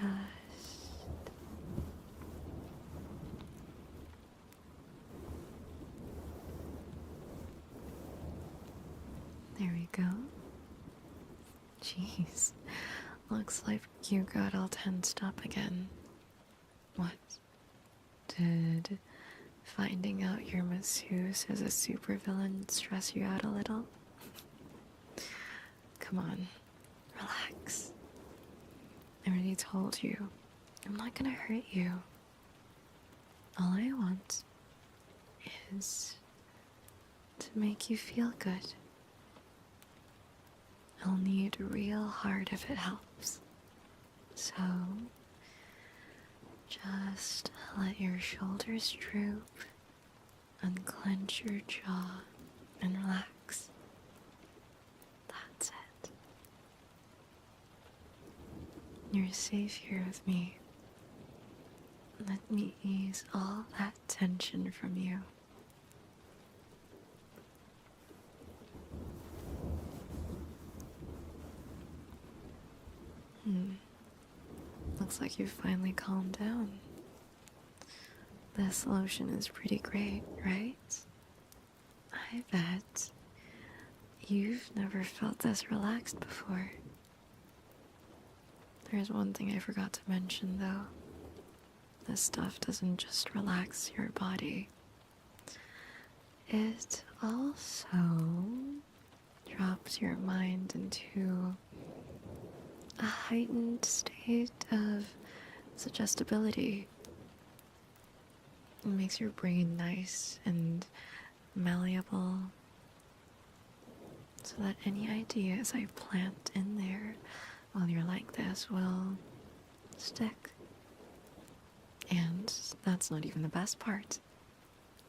There we go. Jeez. Looks like you got all tensed up again. What? Did finding out your masseuse is a supervillain stress you out a little? Come on. Relax. I already told you. I'm not gonna hurt you. All I want is to make you feel good. I'll need real hard if it helps. So, just let your shoulders droop, unclench your jaw, and relax. That's it. You're safe here with me. Let me ease all that tension from you. Looks like you've finally calmed down. This lotion is pretty great, right? I bet you've never felt this relaxed before. There's one thing I forgot to mention though. This stuff doesn't just relax your body. It also drops your mind into a heightened state of suggestibility. It makes your brain nice and malleable so that any ideas I plant in there while you're like this will stick. And that's not even the best part.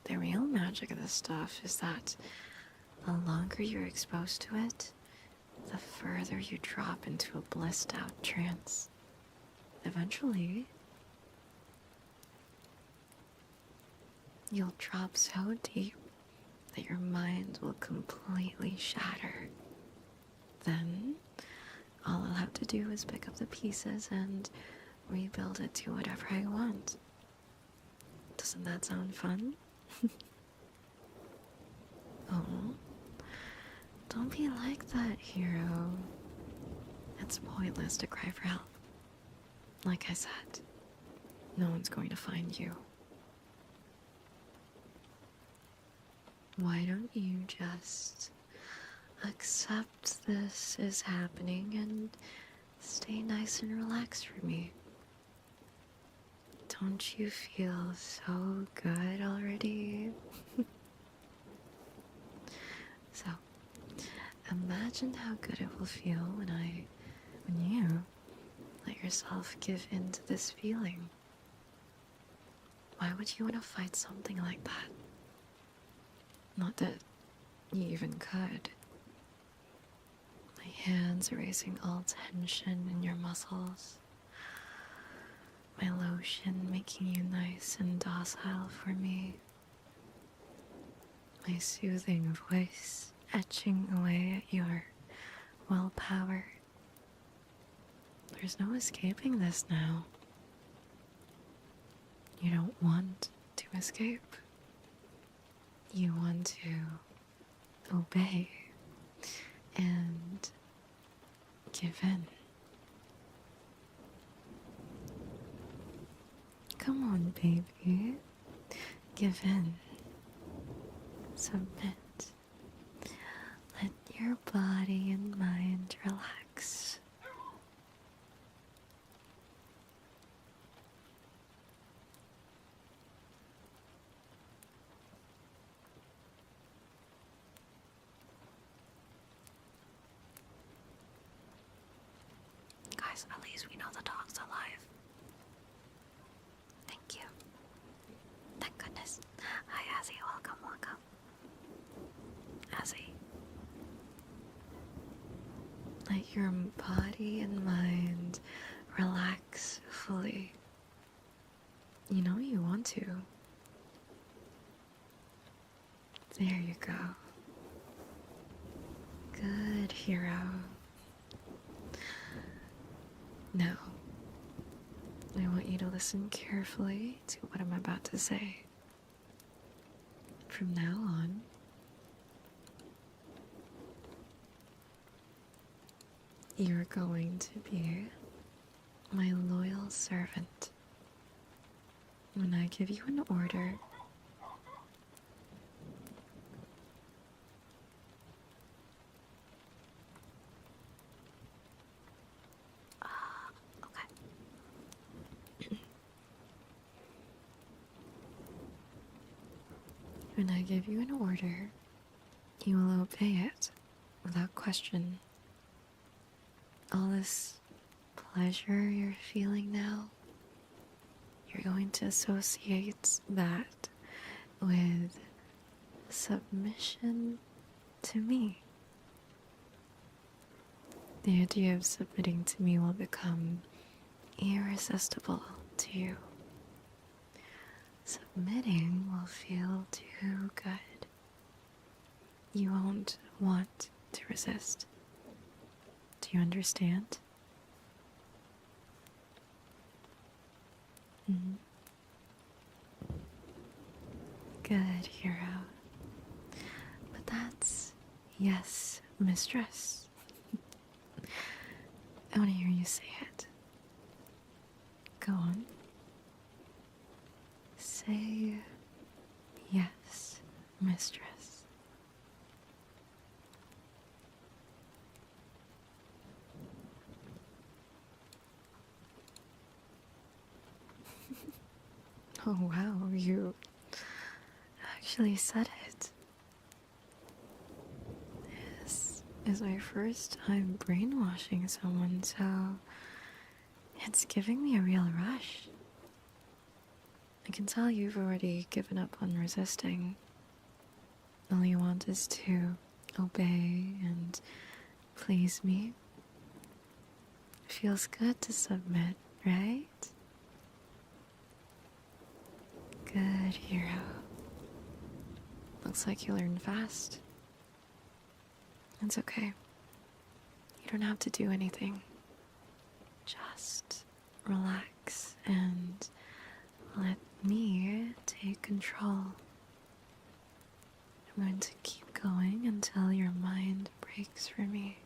The real magic of this stuff is that the longer you're exposed to it, the further you drop into a blissed out trance. Eventually, you'll drop so deep that your mind will completely shatter. Then, all I'll have to do is pick up the pieces and rebuild it to whatever I want. Doesn't that sound fun? Oh, don't be like that, hero. It's pointless to cry for help. Like I said, no one's going to find you. Why don't you just accept this is happening and stay nice and relaxed for me? Don't you feel so good already? So, imagine how good it will feel when you let yourself give in to this feeling. Why would you want to fight something like that? Not that you even could. My hands erasing all tension in your muscles. My lotion making you nice and docile for me. My soothing voice etching away at your willpower. There's no escaping this now. You don't want to escape. You want to obey and give in. Come on, baby. Give in. Submit. Let your body and mind relax. Guys, at least we know the dog's alive. Thank you. Thank goodness. Hi, Azzy. Welcome, welcome. Azzy. Let your body and mind relax fully. You know you want to. There you go. Good, hero. Now, I want you to listen carefully to what I'm about to say. From now on, you're going to be my loyal servant. When I give you an order, Okay. when I give you an order, you will obey it without question. All this pleasure you're feeling now, you're going to associate that with submission to me. The idea of submitting to me will become irresistible to you. Submitting will feel too good. You won't want to resist. Do you understand? Mm-hmm. Good, hero. But that's yes, mistress. I want to hear you say it. Go on. Say yes, mistress. Oh wow, you actually said it. This is my first time brainwashing someone, so it's giving me a real rush. I can tell you've already given up on resisting. All you want is to obey and please me. It feels good to submit, right? Good, hero. Looks like you learned fast. It's okay. You don't have to do anything. Just relax and let me take control. I'm going to keep going until your mind breaks for me.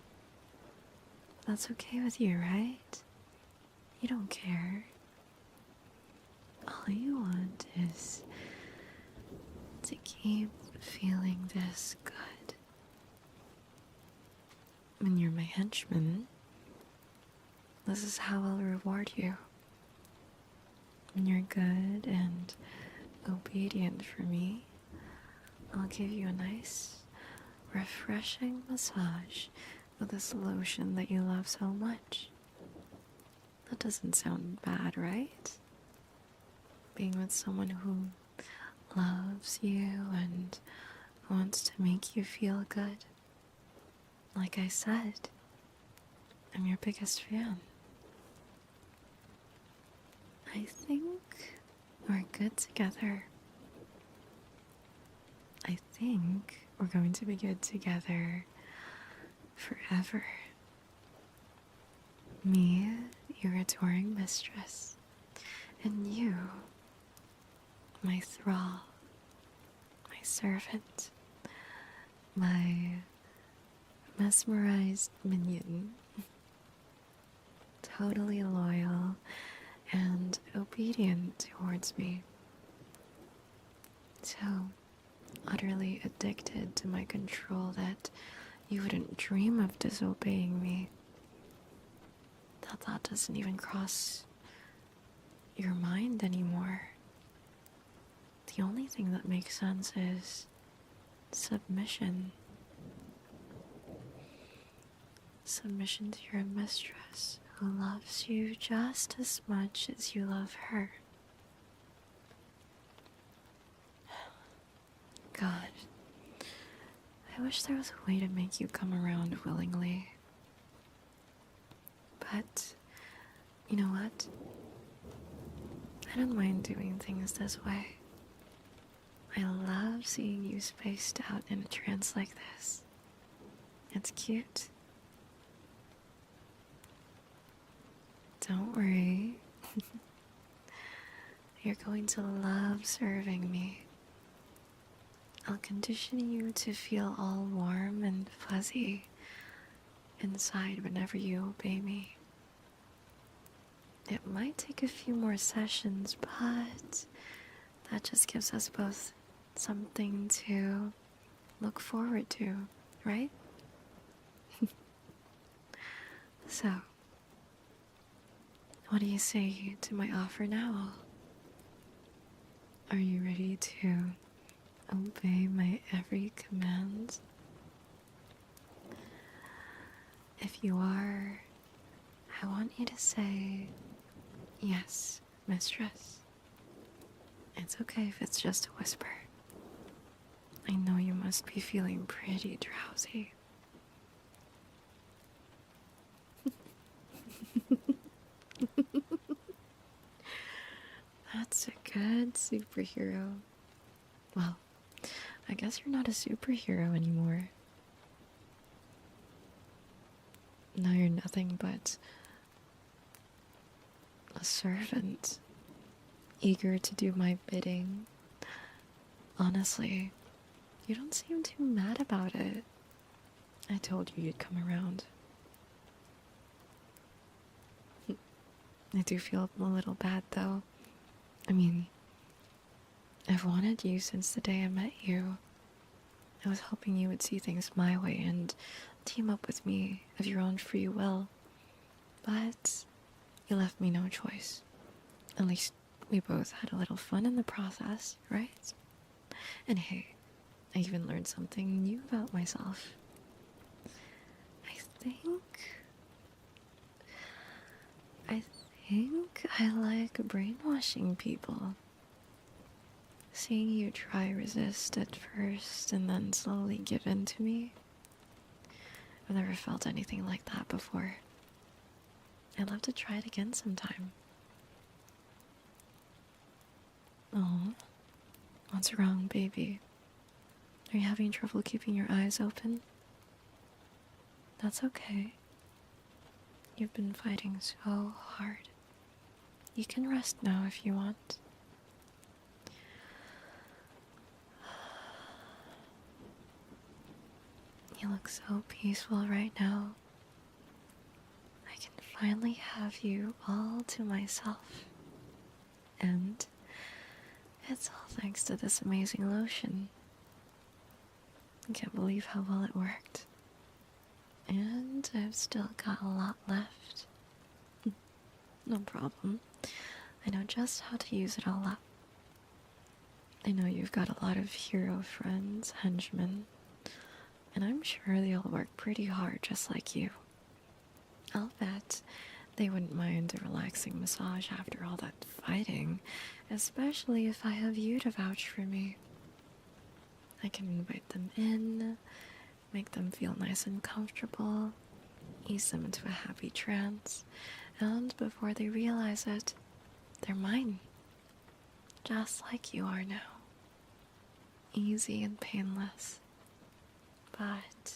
That's okay with you, right? You don't care. All you want is to keep feeling this good. When you're my henchman, this is how I'll reward you. When you're good and obedient for me, I'll give you a nice, refreshing massage with this lotion that you love so much. That doesn't sound bad, right? Being with someone who loves you and wants to make you feel good. Like I said, I'm your biggest fan. I think we're good together. I think we're going to be good together forever. Me, your adoring mistress, and you, my thrall, my servant, my mesmerized minion, totally loyal and obedient towards me. So utterly addicted to my control that you wouldn't dream of disobeying me. That thought doesn't even cross your mind anymore. The only thing that makes sense is submission. Submission to your mistress, who loves you just as much as you love her. God, I wish there was a way to make you come around willingly. But, you know what? I don't mind doing things this way. I love seeing you spaced out in a trance like this. It's cute. Don't worry. You're going to love serving me. I'll condition you to feel all warm and fuzzy inside whenever you obey me. It might take a few more sessions, but that just gives us both something to look forward to, right? So, what do you say to my offer now? Are you ready to obey my every command? If you are, I want you to say, yes, mistress. It's okay if it's just a whisper. I know you must be feeling pretty drowsy. That's a good superhero. Well, I guess you're not a superhero anymore. Now you're nothing but a servant, eager to do my bidding. Honestly, you don't seem too mad about it. I told you you'd come around. I do feel a little bad though. I mean, I've wanted you since the day I met you. I was hoping you would see things my way and team up with me of your own free will. But you left me no choice. At least we both had a little fun in the process, right? And hey, I even learned something new about myself. I think I like brainwashing people. Seeing you try resist at first and then slowly give in to me. I've never felt anything like that before. I'd love to try it again sometime. Oh, what's wrong, baby? Are you having trouble keeping your eyes open? That's okay. You've been fighting so hard. You can rest now if you want. You look so peaceful right now. I can finally have you all to myself. And it's all thanks to this amazing lotion. I can't believe how well it worked. And I've still got a lot left. No problem. I know just how to use it all up. I know you've got a lot of hero friends, henchmen, and I'm sure they all work pretty hard just like you. I'll bet they wouldn't mind a relaxing massage after all that fighting, especially if I have you to vouch for me. I can invite them in, make them feel nice and comfortable, ease them into a happy trance, and before they realize it, they're mine. Just like you are now. Easy and painless. But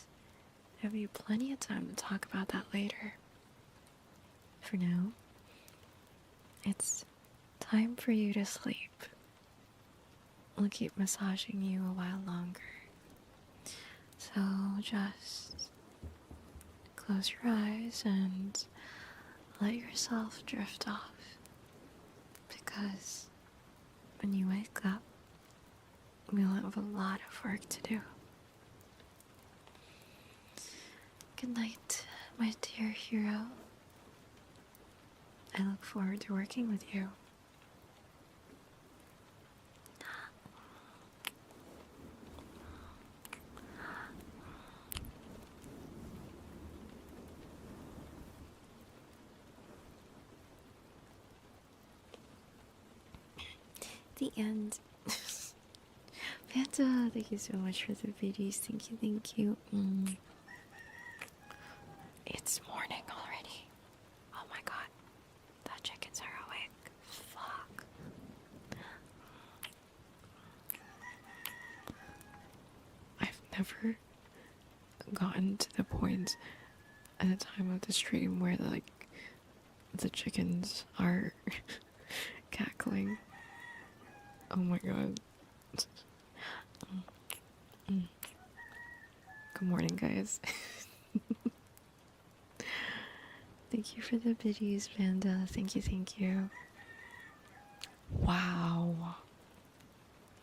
there'll be plenty of time to talk about that later. For now, it's time for you to sleep. I'll keep massaging you a while longer. So just close your eyes and let yourself drift off. Because when you wake up, we'll have a lot of work to do. Good night, my dear hero. I look forward to working with you. The end. Fanta, thank you so much for the videos. Thank you, thank you. It's morning already. Oh my god. The chickens are awake. Fuck. I've never gotten to the point at the time of the stream where the chickens are cackling. Oh my god. Good morning, guys. Thank you for the biddies, Vanda. Thank you, thank you. Wow.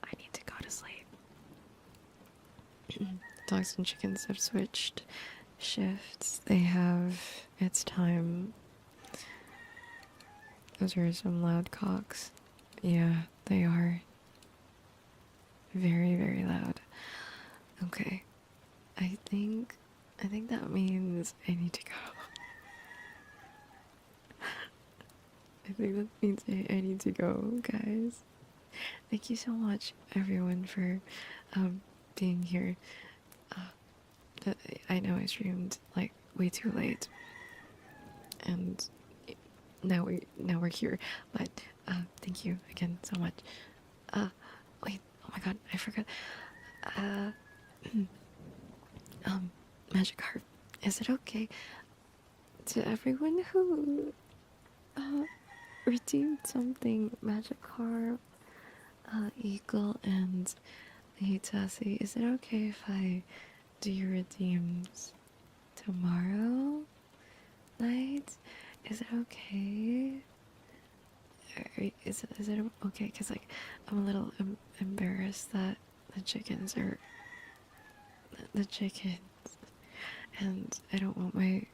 I need to go to sleep. Dogs and chickens have switched shifts. It's time. Those are some loud cocks. Yeah, they are. Very, very loud. Okay. I think that means I need to go. I think that means I need to go, guys. Thank you so much, everyone, for being here. I know I streamed like way too late, and now we're here. But thank you again so much. Wait, oh my god, I forgot. Magic Heart, is it okay to everyone who redeemed something? Magic Heart, Eagle, and Hitasi, is it okay if I do your redeems tomorrow night? Is it okay? Is it okay? Because like I'm a little embarrassed that the chickens, and I don't want my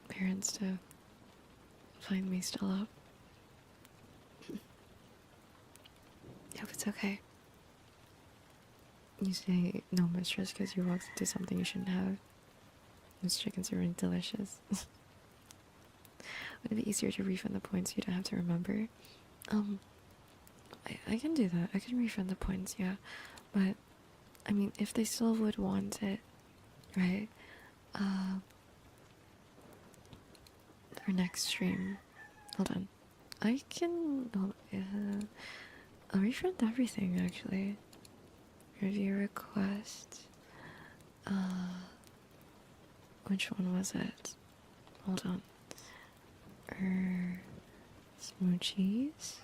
parents to find me still up. Hope it's okay. You say no, mistress, because you walked into something you shouldn't have. Those chickens are really delicious. Would it be easier to refund the points? You don't have to remember. I can do that. I can refund the points, yeah. But I mean, if they still would want it, right? For next stream, hold on. I can. I'll refund everything actually. Review request. Which one was it? Hold on. Smoochies.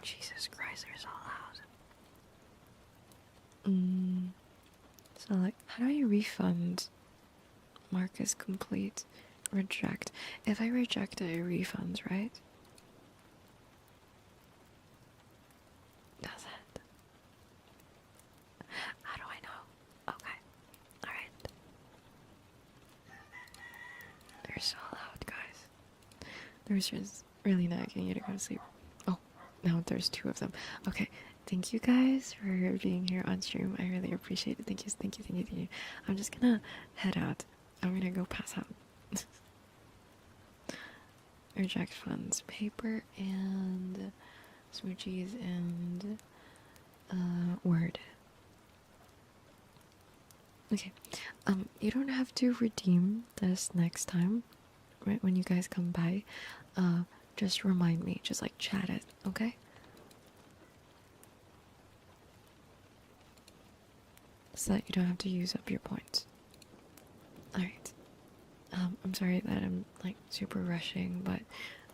Jesus Christ, they're so loud. So like, how do I refund? Mark as complete. Reject. If I reject it, it refunds, right? Does it? How do I know? Okay. Alright. They're so loud, guys. They're just really nagging you to go to sleep. Oh, now there's two of them. Okay. Thank you guys for being here on stream. I really appreciate it. Thank you, thank you, thank you, thank you. I'm just gonna head out. I'm gonna go pass out. Reject funds. Paper and smoochies and word. Okay. You don't have to redeem this next time, right? When you guys come by, just remind me. Just like chat it, okay? So that you don't have to use up your points. Alright. I'm sorry that I'm like super rushing, but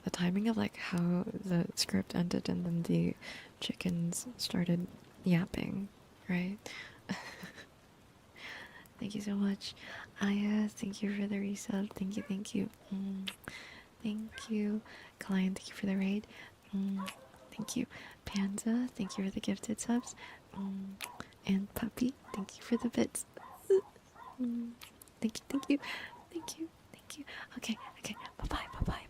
the timing of like how the script ended and then the chickens started yapping, right? Thank you so much. Aya, thank you for the resub. Thank you, thank you. Thank you. Klein, thank you for the raid. Thank you. Panda, thank you for the gifted subs. And Puppy, thank you for the bits. Thank you, thank you, thank you, thank you. Okay, okay. Bye bye, bye bye,